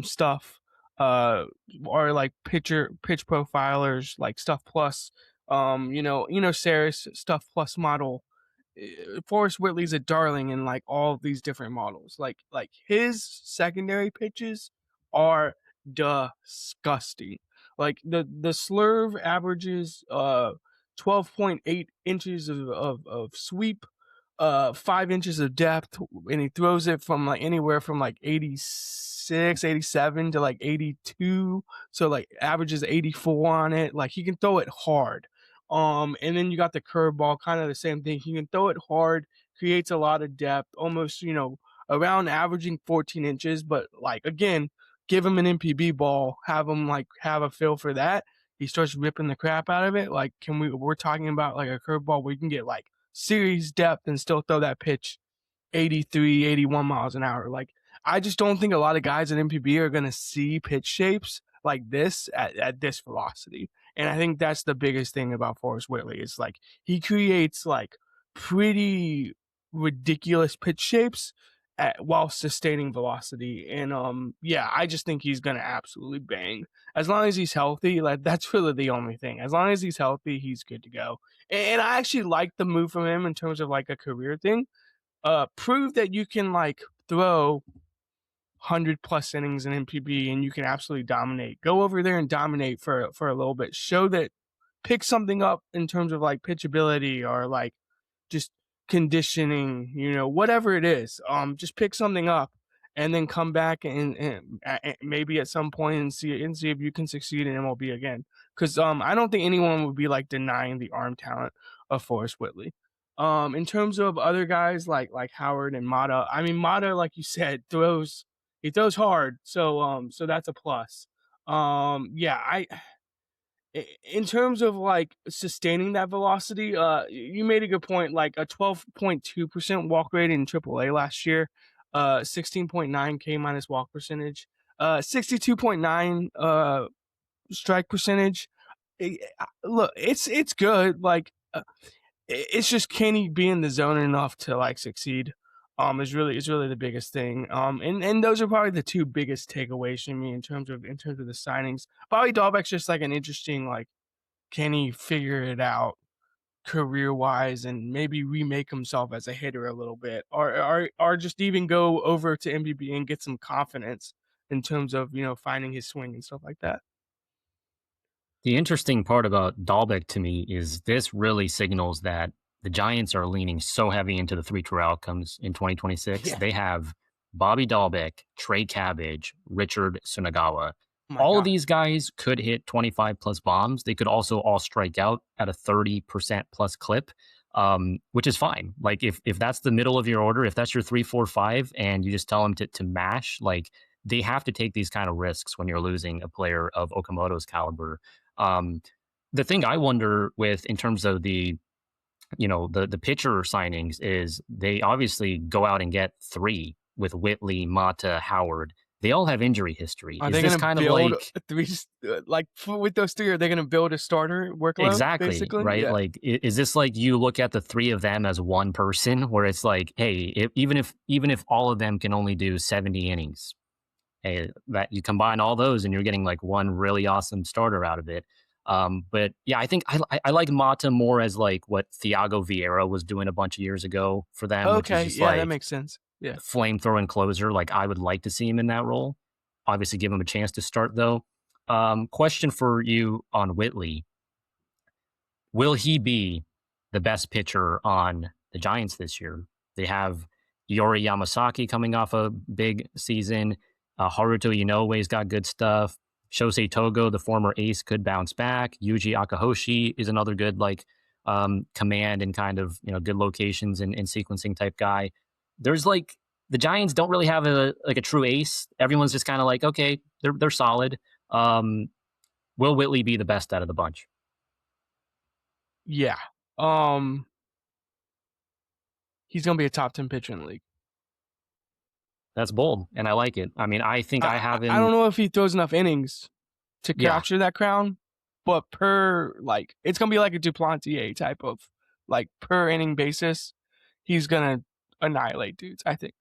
stuff, or like pitch profilers, like stuff plus, Saris stuff plus model. Forrest Whitley's a darling in like all of these different models. Like his secondary pitches are disgusting. Like the slurve averages 12.8 inches of sweep, 5 inches of depth, and he throws it from like anywhere from like 86, 87 to like 82. So like averages 84 on it. Like he can throw it hard. And then you got the curveball, kind of the same thing. He can throw it hard, creates a lot of depth, almost, around averaging 14 inches. But like, again, give him an MPB ball, have him like have a feel for that. He starts ripping the crap out of it. Like, we're talking about like a curveball where you can get like series depth and still throw that pitch 83, 81 miles an hour. Like, I just don't think a lot of guys at MPB are going to see pitch shapes like this at this velocity. And I think that's the biggest thing about Forrest Whitley. It's like he creates like pretty ridiculous pitch shapes while sustaining velocity. And yeah, I just think he's gonna absolutely bang as long as he's healthy. Like that's really the only thing. As long as he's healthy, he's good to go. And I actually like the move from him in terms of like a career thing. Prove that you can like throw 100+ innings in NPB and you can absolutely dominate. Go over there and dominate for a little bit. Show that, pick something up in terms of like pitchability or like just conditioning, whatever it is. Just pick something up and then come back and maybe at some point and see if you can succeed in MLB again. Because I don't think anyone would be like denying the arm talent of Forrest Whitley. In terms of other guys like Howard and Mata, I mean Mata, like you said, throws hard, so that's a plus. Yeah, in terms of like sustaining that velocity, you made a good point. Like a 12.2% walk rate in AAA last year, 16.9 K minus walk percentage, 62.9 strike percentage. Look, it's good. Like it's just, can he be in the zone enough to like succeed? Is really the biggest thing. And those are probably the two biggest takeaways from me in terms of the signings. Bobby Dalbec's just like an interesting, like, can he figure it out career wise and maybe remake himself as a hitter a little bit, or just even go over to MPB and get some confidence in terms of finding his swing and stuff like that.
The interesting part about Dalbec to me is this really signals that the Giants are leaning so heavy into the three true outcomes in 2026.
Yeah.
They have Bobby Dalbec, Trey Cabbage, Richard Sunagawa.
Oh
All of
God.
these guys could hit 25 plus bombs. They could also all strike out at a 30% plus clip, which is fine. Like if that's the middle of your order, if that's your 3, 4, 5, and you just tell them to mash, like they have to take these kind of risks when you're losing a player of Okamoto's caliber. The thing I wonder with in terms of the the pitcher signings is they obviously go out and get 3 with Whitley, Mata, Howard. They all have injury history.
Are
Is
they
this
gonna
kind of
build
like
three like with those three? Are they gonna build a starter workload
exactly
basically?
right?
Yeah.
Like, is this like you look at the 3 of them as one person, where it's like, hey, even if all of them can only do 70 innings, hey, that you combine all those and you're getting like one really awesome starter out of it. But yeah, I think I like Mata more as like what Thiago Vieira was doing a bunch of years ago for them, which is
Okay.
just
Yeah, that
like
makes sense. Yeah.
flamethrowing closer. Like I would like to see him in that role. Obviously, give him a chance to start though. Question for you on Whitley: will he be the best pitcher on the Giants this year? They have Yori Yamasaki coming off a big season. Haruto Inoue's got good stuff. Shosei Togo, the former ace, could bounce back. Yuji Akahoshi is another good command and kind of good locations and sequencing type guy. There's like the Giants don't really have a true ace. Everyone's just kind of like, okay, they're solid. Will Whitley be the best out of the bunch?
Yeah. He's gonna be a top 10 pitcher in the league.
That's bold, and I like it. I mean, I think I have
I don't
him.
know if he throws enough innings to
Yeah,
capture that crown, but it's gonna be like a Duplantier type of like per inning basis. He's gonna annihilate dudes, I think.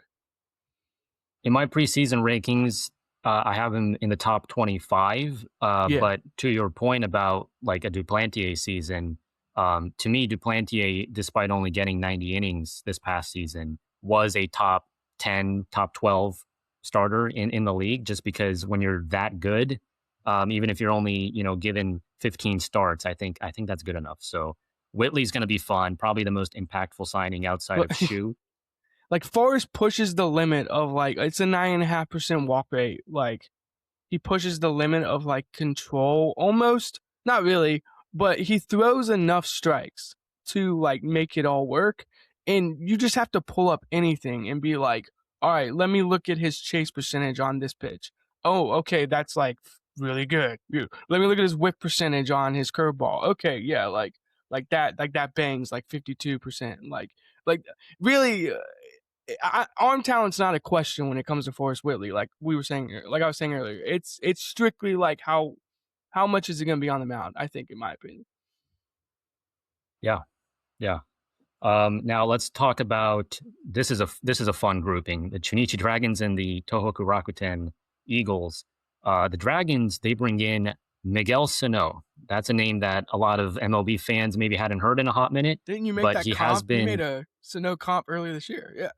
in my preseason rankings, I have him in the top 25.
Yeah.
But to your point about like a Duplantier season, to me, Duplantier, despite only getting 90 innings this past season, was a top 10, top 12 starter in the league. Just because when you're that good, even if you're only given 15 starts, I think that's good enough. So Whitley's going to be fun, probably the most impactful signing outside of
But
Shu.
like Forrest pushes the limit of like it's a 9.5% walk rate. Like he pushes the limit of like control almost. Not really, but he throws enough strikes to like make it all work. And you just have to pull up anything and be like, all right, let me look at his chase percentage on this pitch. Oh, okay, that's like really good. Let me look at his whip percentage on his curveball. Okay, yeah, like that bangs like 52%. Like really, arm talent's not a question when it comes to Forrest Whitley. Like I was saying earlier, it's strictly like how much is it going to be on the mound? I think, in my opinion.
Yeah, yeah. Now let's talk about this is a fun grouping. The Chunichi Dragons and the Tohoku Rakuten Eagles. The Dragons, they bring in Miguel Sano. That's a name that a lot of MLB fans maybe hadn't heard in a hot minute.
Didn't you make
but
that
he has
comp? You
been
made a Sano comp earlier this year. Yeah.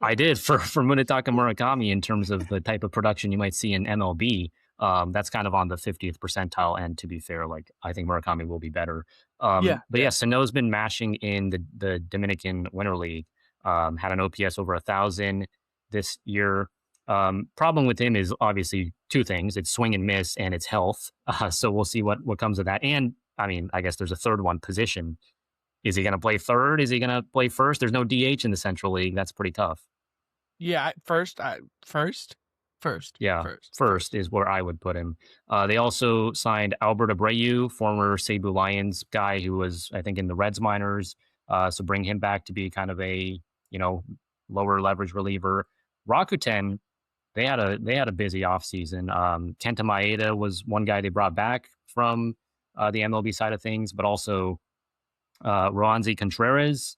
I did for Munetaka Murakami in terms of the type of production you might see in MLB. That's kind of on the 50th percentile. And to be fair, like I think Murakami will be better.
Yeah.
But yeah, Sano's been mashing in the Dominican Winter League. Had an OPS over 1,000 this year. Problem with him is obviously two things: it's swing and miss, and it's health. So we'll see what comes of that. And I mean, I guess there's a third one: position. Is he going to play third? Is he going to play first? There's no DH in the Central League. That's pretty tough.
Yeah. First.
Yeah, first is where I would put him. They also signed Albert Abreu, former Cebu Lions guy who was, I think, in the Reds minors. So bring him back to be kind of a, lower leverage reliever. Rakuten, they had a busy offseason. Kenta Maeda was one guy they brought back from the MLB side of things, but also Roansy Contreras,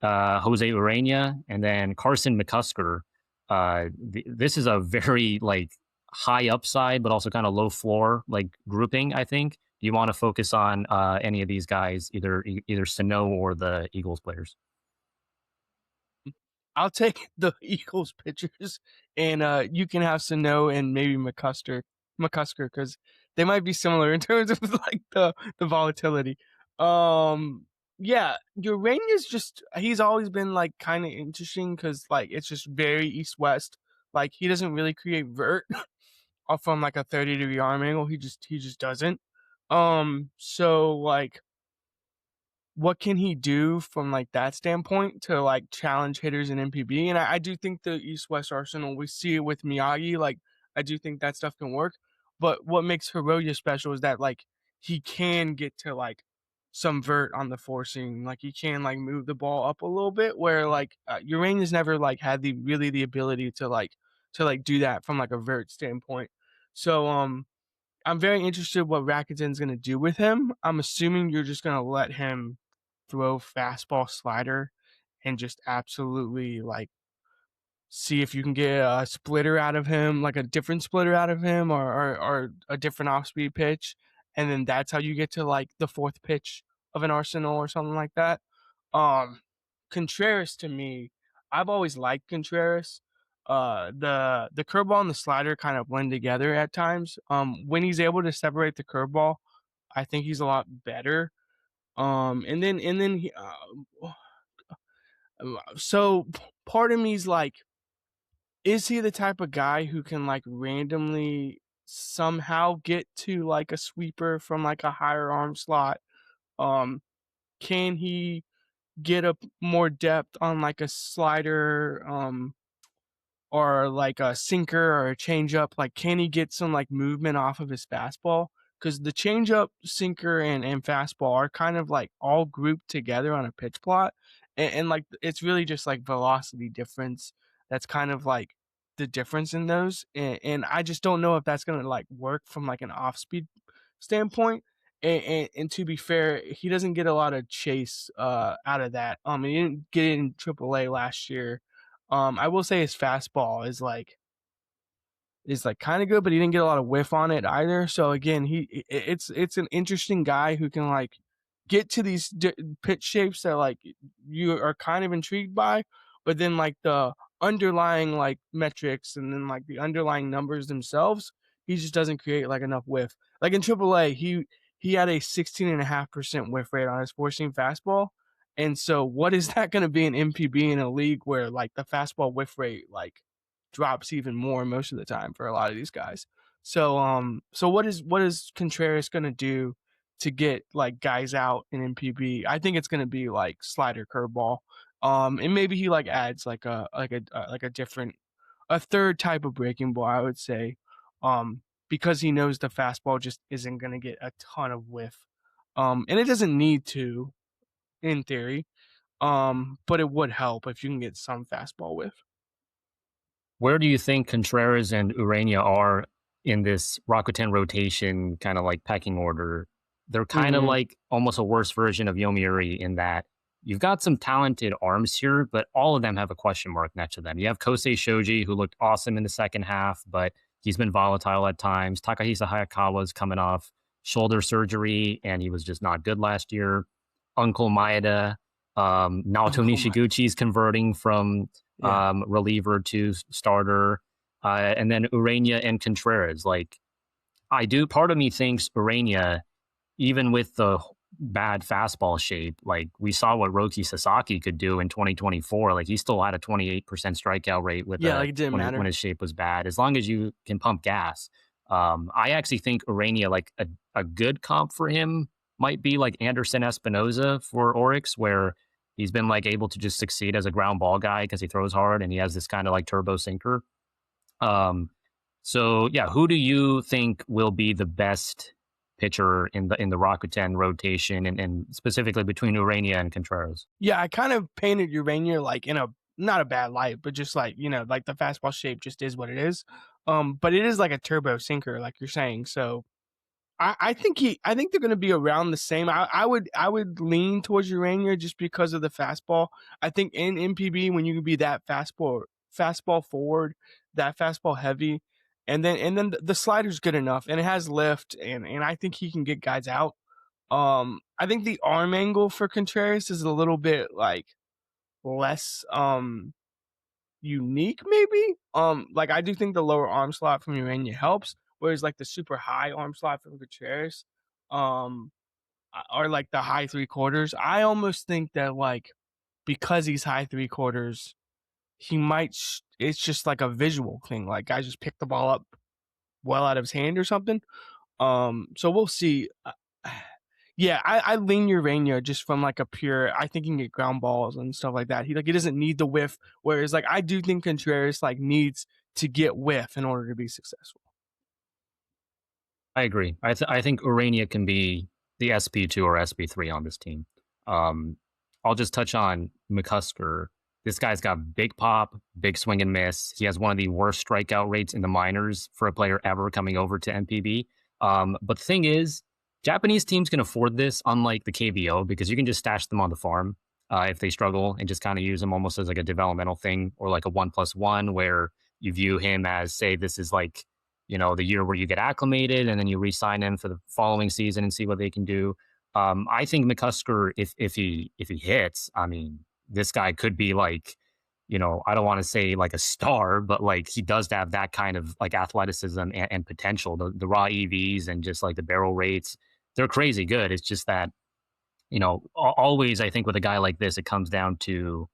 Jose Urena, and then Carson McCusker. This is a very like high upside, but also kind of low floor like grouping. I think. Do you want to focus on any of these guys, either Sano or the Eagles players?
I'll take the Eagles pitchers, and you can have Sano and maybe McCusker, because they might be similar in terms of like the volatility. Yeah, Urania's just he's always been like kind of interesting because like it's just very east west. Like he doesn't really create vert off from like a 30-degree arm angle. He just doesn't. So like what can he do from like that standpoint to like challenge hitters in NPB? And I do think the East West Arsenal, we see it with Miyagi. Like I do think that stuff can work. But what makes Hiroya special is that like he can get to like some vert on the forcing. Like he can like move the ball up a little bit. Where like Urania's never like had the ability to do that from like a vert standpoint. So I'm very interested what Rakuten's gonna do with him. I'm assuming you're just gonna let him throw fastball slider and just absolutely like see if you can get a splitter out of him, like a different splitter out of him, or a different off speed pitch, and then that's how you get to like the fourth pitch of an Arsenal or something like that. Um, Contreras to me, I've always liked Contreras. The curveball and the slider kind of blend together at times. When he's able to separate the curveball, I think he's a lot better. And then he, so part of me's like, is he the type of guy who can like randomly somehow get to like a sweeper from like a higher arm slot? Can he get up more depth on like a slider? Or like a sinker or a changeup? Like, can he get some like movement off of his fastball? Because the changeup, sinker, and fastball are kind of like all grouped together on a pitch plot, and like it's really just like velocity difference. That's kind of like the difference in those, and I just don't know if that's gonna like work from like an off speed standpoint. And to be fair, he doesn't get a lot of chase out of that. He didn't get it in AAA last year. I will say his fastball is like kind of good, but he didn't get a lot of whiff on it either. So again, it's an interesting guy who can like get to these pitch shapes that like you are kind of intrigued by, but then like the underlying like metrics and then like the underlying numbers themselves, he just doesn't create like enough whiff. Like in AAA, he had a 16.5% whiff rate on his four seam fastball. And so what is that going to be in MPB in a league where like the fastball whiff rate like drops even more most of the time for a lot of these guys? So what is Contreras going to do to get like guys out in MPB? I think it's going to be like slider curveball. And maybe he like adds like a different, a third type of breaking ball, I would say. Because he knows the fastball just isn't going to get a ton of whiff. And it doesn't need to in theory. But it would help if you can get some fastball whiff.
Where do you think Contreras and Urena are in this Rakuten rotation kind of like pecking order? They're kind of
Mm-hmm.
like almost a worse version of Yomiuri in that you've got some talented arms here, but all of them have a question mark next to them. You have Kosei Shoji, who looked awesome in the second half, but he's been volatile at times. Takahisa Hayakawa's coming off shoulder surgery, and he was just not good last year. Uncle Maeda, Naoto Nishiguchi's converting from reliever to starter. And then Urena and Contreras. Like, part of me thinks Urena, even with the bad fastball shape, like we saw what Roki Sasaki could do in 2024. Like, he still had a 28% strikeout rate with
like it didn't matter
when his shape was bad, as long as you can pump gas. I actually think Urena, like a good comp for him might be like Anderson Espinoza for Orix, where he's been like able to just succeed as a ground ball guy because he throws hard and he has this kind of like turbo sinker. So yeah, who do you think will be the best pitcher in the Rakuten rotation, and specifically between Urena and Contreras?
Yeah, I kind of painted Urena like in a not a bad light, but just like, like the fastball shape just is what it is. But it is like a turbo sinker, like you're saying. So I think they're going to be around the same. I would lean towards Urena just because of the fastball. I think in NPB, when you can be that fastball forward, that fastball heavy, and then the slider's good enough, and it has lift, and I think he can get guys out. I think the arm angle for Contreras is a little bit like less unique, maybe. Like I do think the lower arm slot from Urena helps, whereas like the super high arm slot from Contreras, or like the high 3/4. I almost think that like because he's high 3/4, he might. It's just like a visual thing. Like guys just pick the ball up well out of his hand or something. So we'll see. Yeah, I lean Urena just from like a pure. I think he can get ground balls and stuff like that. He doesn't need the whiff. Whereas like I do think Contreras like needs to get whiff in order to be successful.
I agree. I think Urena can be the SP2 or SP3 on this team. I'll just touch on McCusker. This guy's got big pop, big swing and miss. He has one of the worst strikeout rates in the minors for a player ever coming over to NPB. But the thing is, Japanese teams can afford this, unlike the KBO, because you can just stash them on the farm if they struggle and just kind of use them almost as like a developmental thing, or like a 1+1 where you view him as, say, this is like, the year where you get acclimated and then you re-sign him for the following season and see what they can do. I think McCusker, if he hits, I mean, this guy could be like, I don't want to say like a star, but like he does have that kind of like athleticism and potential. The raw EVs and just like the barrel rates, they're crazy good. It's just that, always I think with a guy like this, it comes down to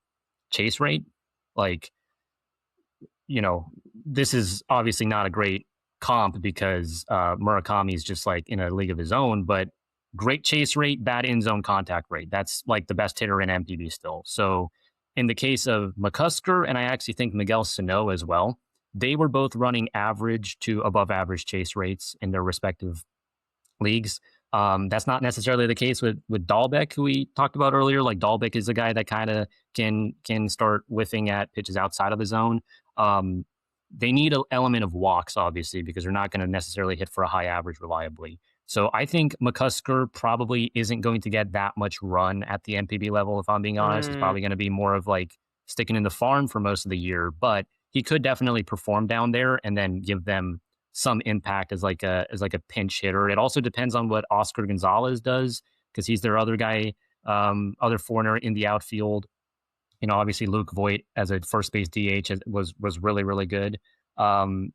chase rate. Like, this is obviously not a great comp because Murakami is just like in a league of his own, but great chase rate, bad in zone contact rate. That's like the best hitter in MPB still. So in the case of McCusker, and I actually think Miguel Sano as well, they were both running average to above average chase rates in their respective leagues. That's not necessarily the case with Dalbec, who we talked about earlier. Like Dalbec is a guy that kind of can start whiffing at pitches outside of the zone. They need an element of walks, obviously, because they're not going to necessarily hit for a high average reliably. So I think McCusker probably isn't going to get that much run at the MPB level, if I'm being honest. It's probably going to be more of like sticking in the farm for most of the year, but he could definitely perform down there and then give them some impact as like a pinch hitter. It also depends on what Oscar Gonzalez does, because he's their other guy, other foreigner in the outfield. Obviously Luke Voigt as a first base DH was really, really good.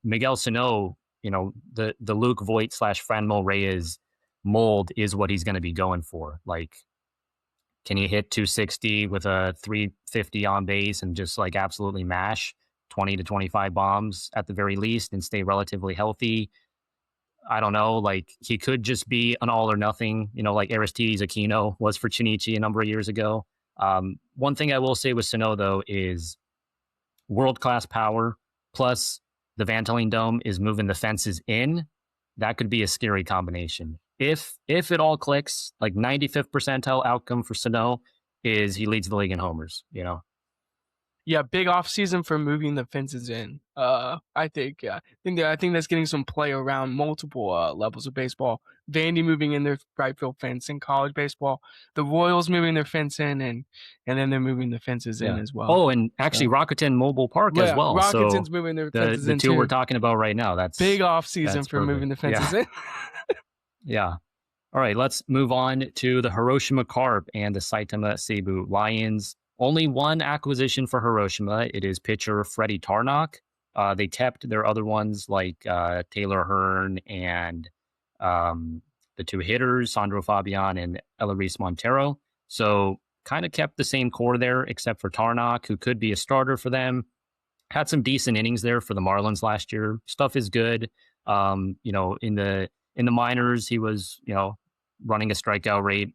Miguel Sano, the Luke Voigt / Franmil Reyes mold is what he's going to be going for. Like, can he hit 260 with a 350 on base and just like absolutely mash 20 to 25 bombs at the very least and stay relatively healthy? I don't know. Like, he could just be an all or nothing, like Aristides Aquino was for Chunichi a number of years ago. One thing I will say with Sano, though, is world-class power plus the Vantolin Dome is moving the fences in. That could be a scary combination. If it all clicks, like 95th percentile outcome for Sano is he leads the league in homers,
Yeah, big off season for moving the fences in. I think I think that's getting some play around multiple levels of baseball. Vandy moving in their right field fence in college baseball. The Royals moving their fence in, and then they're moving the fences in
Yeah.
as well.
Oh, and actually
So,
Rakuten Mobile Park as
yeah,
well. So
Rakuten's moving their
the
fences
the
in
two we're
too.
talking about right now,
Big off season
that's
for
perfect.
moving the fences in.
Yeah. All right, let's move on to the Hiroshima Carp and the Saitama Seibu Lions. Only one acquisition for Hiroshima. It is pitcher Freddie Tarnok. They kept their other ones like Taylor Hearn and um, the two hitters, Sandro Fabian and Elarice Montero. So kind of kept the same core there, except for Tarnok, who could be a starter for them. Had some decent innings there for the Marlins last year. Stuff is good. In the minors, he was, running a strikeout rate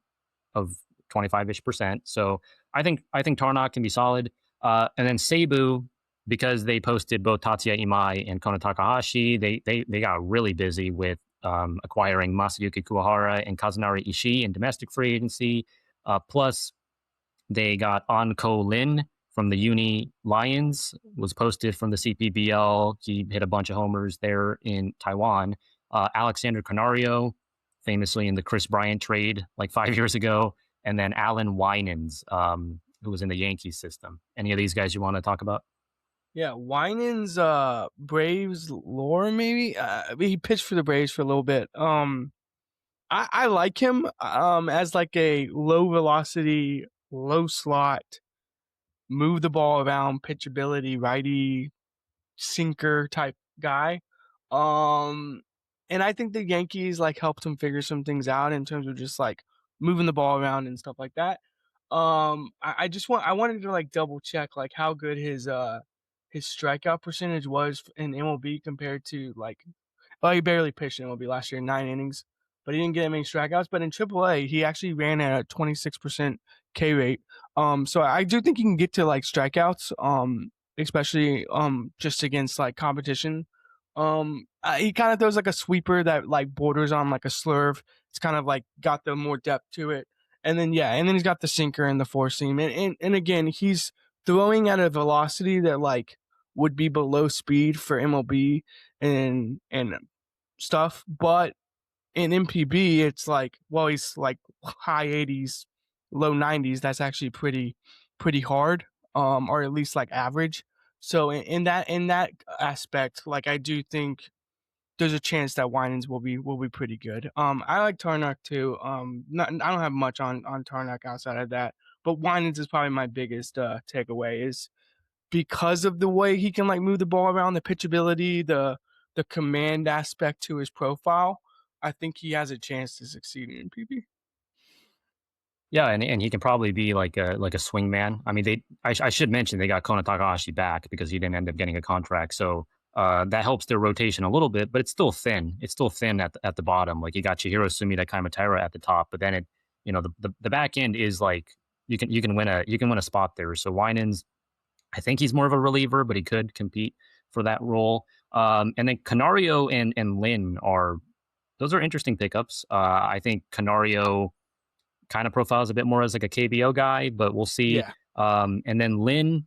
of 25-ish%. So I think Tarnok can be solid. And then Seibu, because they posted both Tatsuya Imai and Kona Takahashi, they got really busy with acquiring Masayuki Kuwahara and Kazunari Ishii in domestic free agency. Plus, they got Anko Lin from the Uni Lions, was posted from the CPBL. He hit a bunch of homers there in Taiwan. Alexander Canario, famously in the Chris Bryant trade like 5 years ago. And then Alan Winans, who was in the Yankees system. Any of these guys you want to talk about?
Yeah, Winans, Braves lore maybe. He pitched for the Braves for a little bit. I like him as like a low velocity, low slot, move the ball around, pitchability, righty sinker type guy. And I think the Yankees like helped him figure some things out in terms of just like moving the ball around and stuff like that. I wanted to like double check like how good his strikeout percentage was in MLB compared to like, well, he barely pitched in MLB last year, 9 innings, but he didn't get that many strikeouts. But in AAA, he actually ran at a 26% K rate. So I do think he can get to like strikeouts. Especially just against like competition. He kind of throws like a sweeper that like borders on like a slurve. It's kind of like got the more depth to it. And then he's got the sinker and the four seam. And again, he's throwing at a velocity that like would be below speed for MLB and stuff, but in NPB it's like, well, he's like high 80s, low 90s. That's actually pretty hard, or at least like average. So in that aspect, like I do think there's a chance that Winans will be pretty good. I like Tarnok too. I don't have much on Tarnok outside of that, but Winans is probably my biggest takeaway is because of the way he can like move the ball around, the pitchability, the command aspect to his profile. I think he has a chance to succeed in NPB.
Yeah, and he can probably be like a swing man. I mean, I should mention they got Kona Takahashi back because he didn't end up getting a contract. So that helps their rotation a little bit, but it's still thin. It's still thin at the bottom. Like you got Chihiro Sumida Kaimatera at the top, but then the back end is like you can win a spot there. So Winans, I think he's more of a reliever, but he could compete for that role. And then Canario and Lin those are interesting pickups. I think Canario kind of profiles a bit more as like a KBO guy, but we'll see.
Yeah.
And then Lin,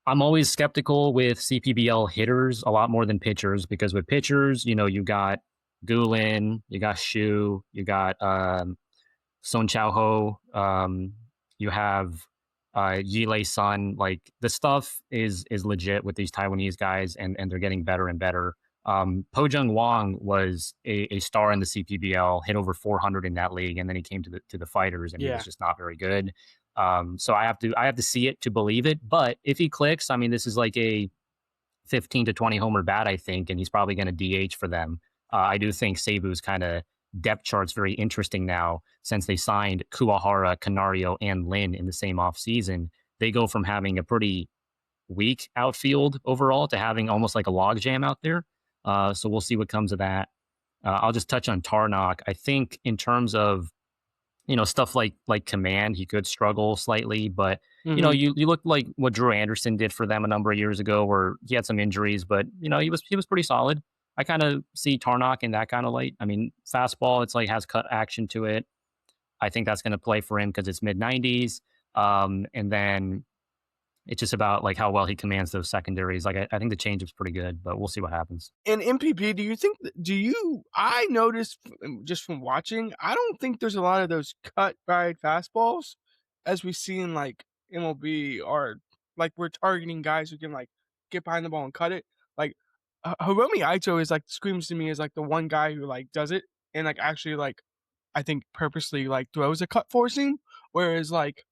I'm always skeptical with CPBL hitters a lot more than pitchers because with pitchers, you got Gulin, you got Shu, you got Son Chao Ho, you have Yilei Sun. Like the stuff is legit with these Taiwanese guys, and they're getting better and better. Po Jung Wong was a star in the CPBL, hit over 400 in that league, and then he came to the fighters, and he was just not very good. So I have to see it to believe it. But if he clicks, I mean, this is like a 15 to 20 homer bat, I think, and he's probably going to DH for them. I do think Seibu's kind of depth chart's very interesting now since they signed Kuwahara, Canario, and Lin in the same offseason. They go from having a pretty weak outfield overall to having almost like a logjam out there. So we'll see what comes of that. I'll just touch on Tarnok. I think in terms of stuff like command, he could struggle slightly, but you look like what Drew Anderson did for them a number of years ago, where he had some injuries, but he was pretty solid. I kind of see Tarnok in that kind of light. I mean, fastball, it's like has cut action to it. I think that's going to play for him because it's mid 90s. And then It's just about like how well he commands those secondaries. Like I think the change is pretty good, but we'll see what happens.
In MPB, do you think? I noticed just from watching, I don't think there's a lot of those cut ride fastballs as we see in like MLB, or like we're targeting guys who can like get behind the ball and cut it. Like Hiromi Ito is like screams to me as like the one guy who like does it and like actually like I think purposely like throws a cut forcing, whereas like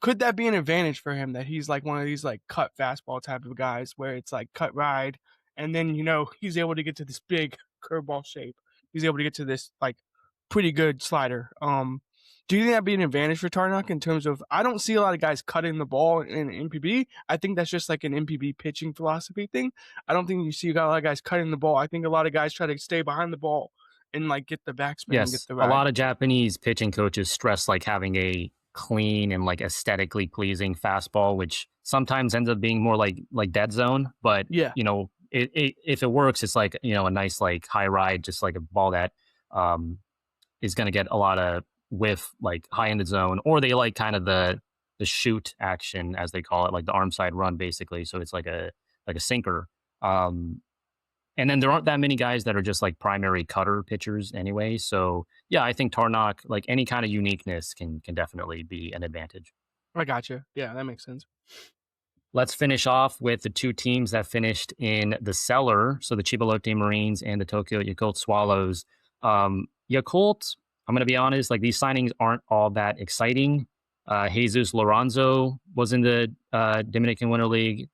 could that be an advantage for him that he's like one of these like cut fastball type of guys where it's like cut ride and then he's able to get to this big curveball shape. He's able to get to this like pretty good slider. Do you think that'd be an advantage for Tarnok in terms of I don't see a lot of guys cutting the ball in MPB. I think that's just like an MPB pitching philosophy thing. I don't think you see a lot of guys cutting the ball. I think a lot of guys try to stay behind the ball and like get the backspin and get
Yes,
the
a
ride.
lot of Japanese pitching coaches stress like having a clean and like aesthetically pleasing fastball, which sometimes ends up being more like dead zone. But
Yeah.
if it works, it's like a nice like high ride, just like a ball that um, is going to get a lot of whiff, like high in the zone, or they like kind of the shoot action as they call it, like the arm side run basically. So it's like a sinker. And then there aren't that many guys that are just like primary cutter pitchers anyway. So yeah, I think Tarnok, like any kind of uniqueness can definitely be an advantage.
I got you. Yeah, that makes sense.
Let's finish off with the two teams that finished in the cellar. So the Chiba Lotte Marines and the Tokyo Yakult Swallows. Yakult, I'm going to be honest, like these signings aren't all that exciting. Jesus Lorenzo was in the Dominican Winter League.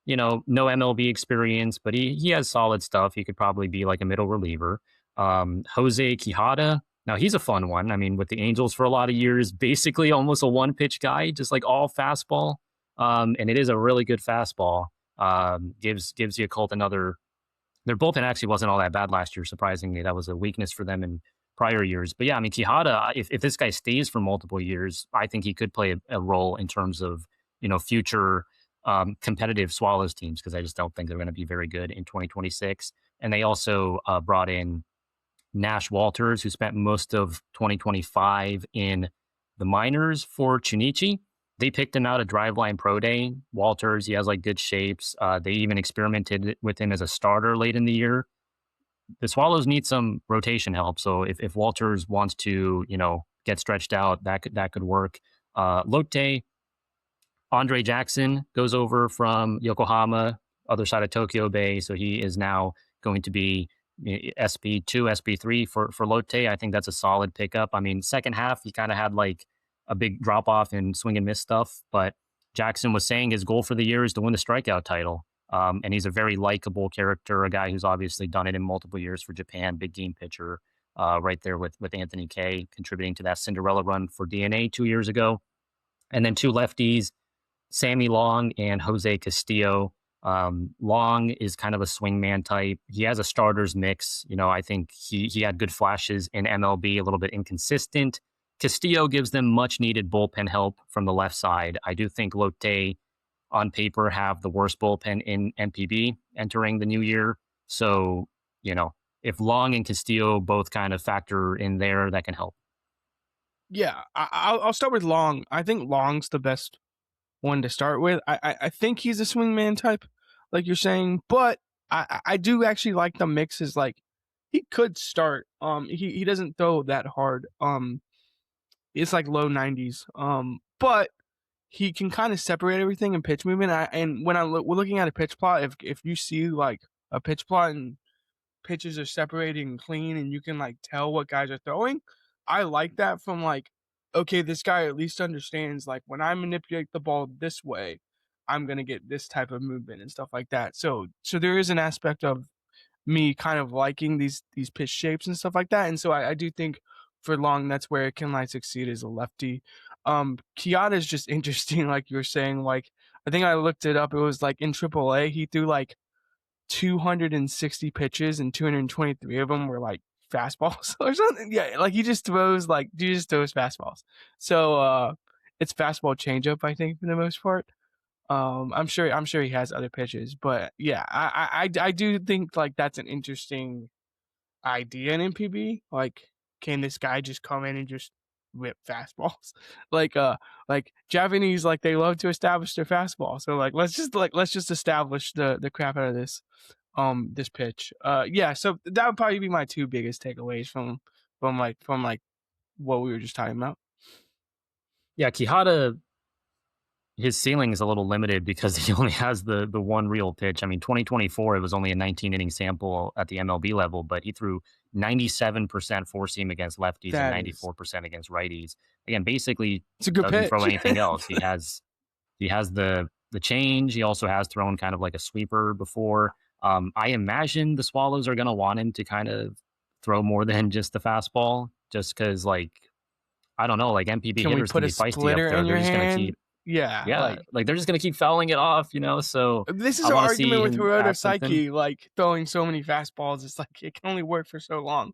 No MLB experience, but he has solid stuff. He could probably be like a middle reliever. Jose Quijada. Now he's a fun one. I mean, with the Angels for a lot of years, basically almost a one pitch guy, just like all fastball. And it is a really good fastball. Gives Yakult another. Their bullpen actually wasn't all that bad last year. Surprisingly, that was a weakness for them in prior years. But yeah, I mean Quijada, if this guy stays for multiple years, I think he could play a role in terms of future competitive Swallows teams, because I just don't think they're going to be very good in 2026. And they also brought in Nash Walters, who spent most of 2025 in the minors for Chunichi. They picked him out at Driveline Pro Day. Walters, he has like good shapes. They even experimented with him as a starter late in the year. The Swallows need some rotation help. So if Walters wants to, get stretched out, that could work. Lotte, Andre Jackson goes over from Yokohama, other side of Tokyo Bay. So he is now going to be SP2, SP3 for Lotte. I think that's a solid pickup. I mean, second half, he kind of had like a big drop off in swing and miss stuff, but Jackson was saying his goal for the year is to win the strikeout title. And he's a very likable character, a guy who's obviously done it in multiple years for Japan, big game pitcher, right there with Anthony Kay, contributing to that Cinderella run for DeNA 2 years ago. And then two lefties, Sammy Long and Jose Castillo. Long is kind of a swingman type. He has a starter's mix. I think he had good flashes in MLB, a little bit inconsistent. Castillo gives them much needed bullpen help from the left side. I do think Lotte on paper have the worst bullpen in NPB entering the new year. So, if Long and Castillo both kind of factor in there, that can help.
Yeah, I'll start with Long. I think Long's the best one to start with. I think he's a swingman type, like you're saying, but I do actually like the mixes. Like he could start. He doesn't throw that hard. It's like low 90s. But he can kind of separate everything in pitch movement. And when we're looking at a pitch plot, if you see like a pitch plot and pitches are separating clean and you can like tell what guys are throwing, I like that from like, okay, this guy at least understands like when I manipulate the ball this way, I'm gonna get this type of movement and stuff like that. So there is an aspect of me kind of liking these pitch shapes and stuff like that. And so I do think for Long, that's where it can like succeed as a lefty. Quijada is just interesting, like you were saying. Like I think I looked it up. It was like in AAA, he threw like 260 pitches and 223 of them were like fastballs or something. Yeah, like he just throws fastballs. So it's fastball changeup, I think, for the most part. I'm sure he has other pitches, but yeah, I do think like that's an interesting idea in MPB. Like, can this guy just come in and just whip fastballs. Like Japanese, like they love to establish their fastball. So like let's just establish the crap out of this pitch. Yeah, so that would probably be my two biggest takeaways from what we were just talking about.
Yeah, Quijada, his ceiling is a little limited because he only has the one real pitch. I mean, 2024, it was only a 19 inning sample at the MLB level, but he threw 97% four seam against lefties and 94% against righties. Again, basically
it's a good
doesn't
pitch.
throw anything else. He has the change. He also has thrown kind of like a sweeper before. I imagine the Swallows are going to want him to kind of throw more than just the fastball, just because like I don't know, like MPB
Can we
hitters
put
can
a
be feisty up
splitter
there.
in your
They're just going to
hand?
keep
Yeah,
like they're just gonna keep fouling it off, you know. So
this is
I
an
want to see
argument with
him
Moreta
add something.
Psyche, like throwing so many fastballs. It's like it can only work for so long.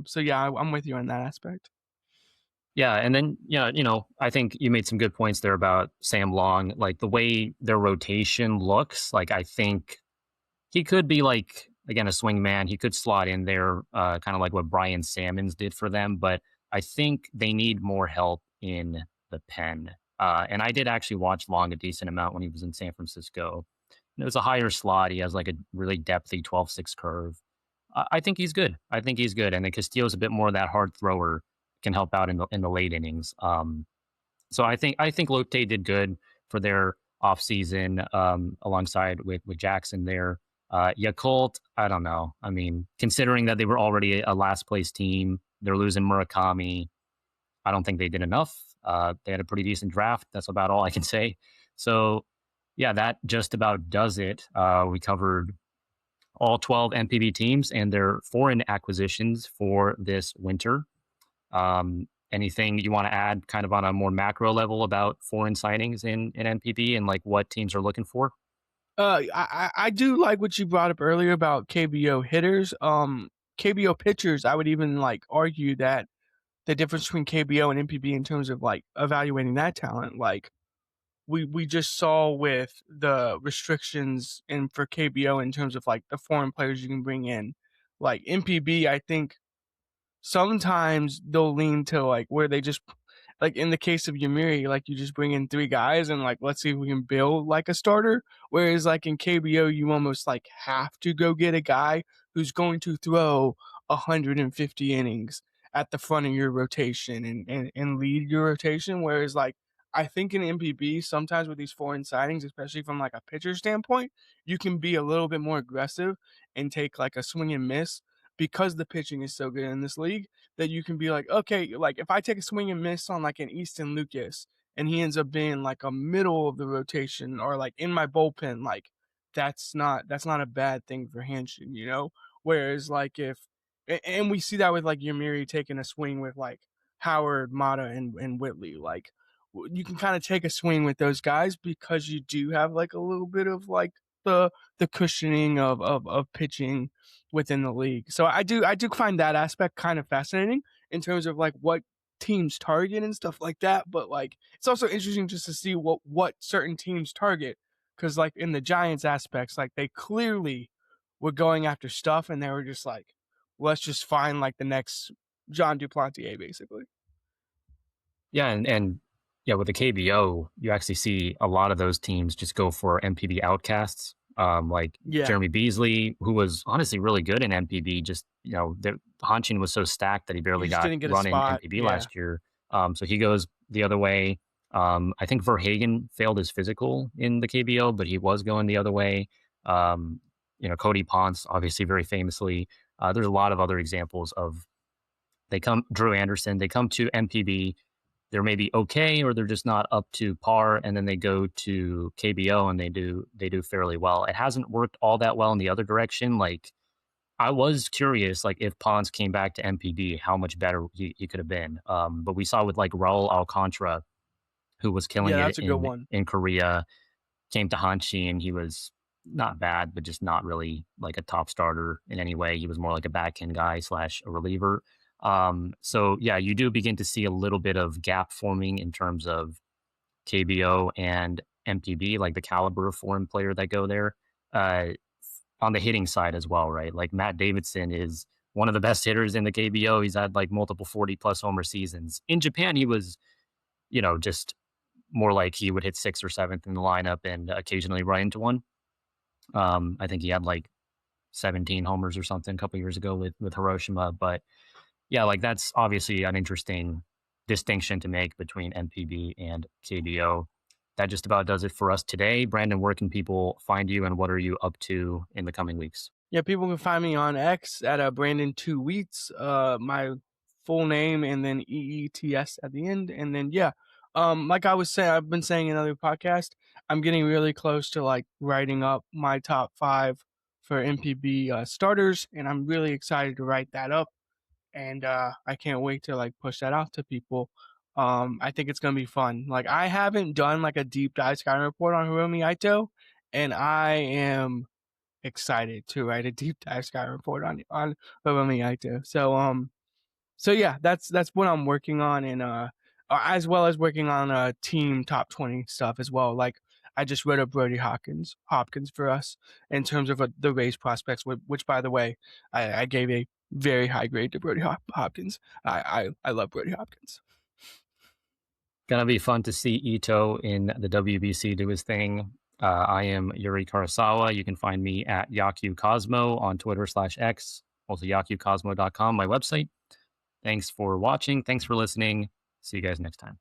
So yeah, I'm with you on that aspect.
Yeah, and then yeah, you know, I think you made some good points there about Sam Long, like the way their rotation looks. Like I think he could be like again a swing man. He could slot in there, kind of like what Brian Sammons did for them. But I think they need more help in the pen. And I did actually watch Long a decent amount when he was in San Francisco. And it was a higher slot. He has like a really depthy 12-6 curve. I think he's good. I think he's good. And then Castillo's a bit more of that hard thrower, can help out in the late innings. So I think Lotte did good for their offseason, alongside with Jackson there. Yakult, I don't know. I mean, considering that they were already a last place team, they're losing Murakami. I don't think they did enough. They had a pretty decent draft. That's about all I can say. So, yeah, that just about does it. We covered all 12 NPB teams and their foreign acquisitions for this winter. Anything you want to add kind of on a more macro level about foreign signings in NPB and like what teams are looking for?
I do like what you brought up earlier about KBO hitters. KBO pitchers, I would even like argue that the difference between KBO and NPB in terms of like evaluating that talent, like we just saw with the restrictions and for KBO in terms of like the foreign players you can bring in, like NPB, I think sometimes they'll lean to like where they just like in the case of Yomiuri, like you just bring in three guys and like let's see if we can build like a starter. Whereas like in KBO, you almost like have to go get a guy who's going to throw 150 innings at the front of your rotation and lead your rotation. Whereas like I think in MPB, sometimes with these foreign signings, especially from like a pitcher standpoint, you can be a little bit more aggressive and take like a swing and miss because the pitching is so good in this league that you can be like, okay, like if I take a swing and miss on like an Easton Lucas and he ends up being like a middle of the rotation or like in my bullpen, like that's not a bad thing for Hanshin, you know? Whereas like if and we see that with like Yomiuri taking a swing with like Howard, Mata, and Whitley, like you can kind of take a swing with those guys because you do have like a little bit of like the cushioning of pitching within the league. So I do find that aspect kind of fascinating in terms of like what teams target and stuff like that. But like it's also interesting just to see what certain teams target because like in the Giants aspects, like they clearly were going after stuff and they were just like, let's just find like the next John Duplantier basically.
Yeah, and yeah, with the KBO, you actually see a lot of those teams just go for MPB outcasts. Like
Yeah,
Jeremy Beasley, who was honestly really good in MPB. Just Hanshin was so stacked that he
you
barely
just
got
didn't get a
run in
spot.
MPB
Yeah,
last year. So he goes the other way. I think Verhagen failed his physical in the KBO, but he was going the other way. Cody Ponce, obviously very famously. There's a lot of other examples of Drew Anderson. They come to MPB, they're maybe okay or they're just not up to par, and then they go to KBO and they do fairly well. It hasn't worked all that well in the other direction. Like I was curious, like if Ponce came back to MPB, how much better he could have been. But we saw with like Raul Alcantara, who was killing
yeah,
it
that's a good one.
in Korea, came to Hanshin. He was not bad, but just not really like a top starter in any way. He was more like a backhand guy slash a reliever. So yeah, you do begin to see a little bit of gap forming in terms of KBO and MPB, like the caliber of foreign player that go there. On the hitting side as well, right? Like Matt Davidson is one of the best hitters in the KBO. He's had like multiple 40 plus homer seasons. In Japan, he was, just more like he would hit sixth or seventh in the lineup and occasionally run into one. I think he had like 17 homers or something a couple years ago with Hiroshima. But yeah, like that's obviously an interesting distinction to make between NPB and KBO. That just about does it for us today. Brandon, where can people find you and what are you up to in the coming weeks?
Yeah, people can find me on X at Brandon 2 Wheats, my full name, and then EETS at the end. And then like I was saying, I've been saying in other podcasts, I'm getting really close to like writing up my top 5 for NPB starters, and I'm really excited to write that up. And I can't wait to like push that out to people. I think it's gonna be fun. Like I haven't done like a deep dive scouting report on Hiromi Ito, and I am excited to write a deep dive scouting report on Hiromi Ito. So yeah, that's what I'm working on, and as well as working on team top 20 stuff as well. Like I just wrote up Brody Hopkins for us in terms of the race prospects, which by the way, I gave a very high grade to Brody Hopkins. I love Brody Hopkins.
Gonna be fun to see Ito in the WBC do his thing. I am Yuri Karasawa. You can find me at Yaku Cosmo on Twitter/X, also yakucosmo.com, my website. Thanks for watching. Thanks for listening. See you guys next time.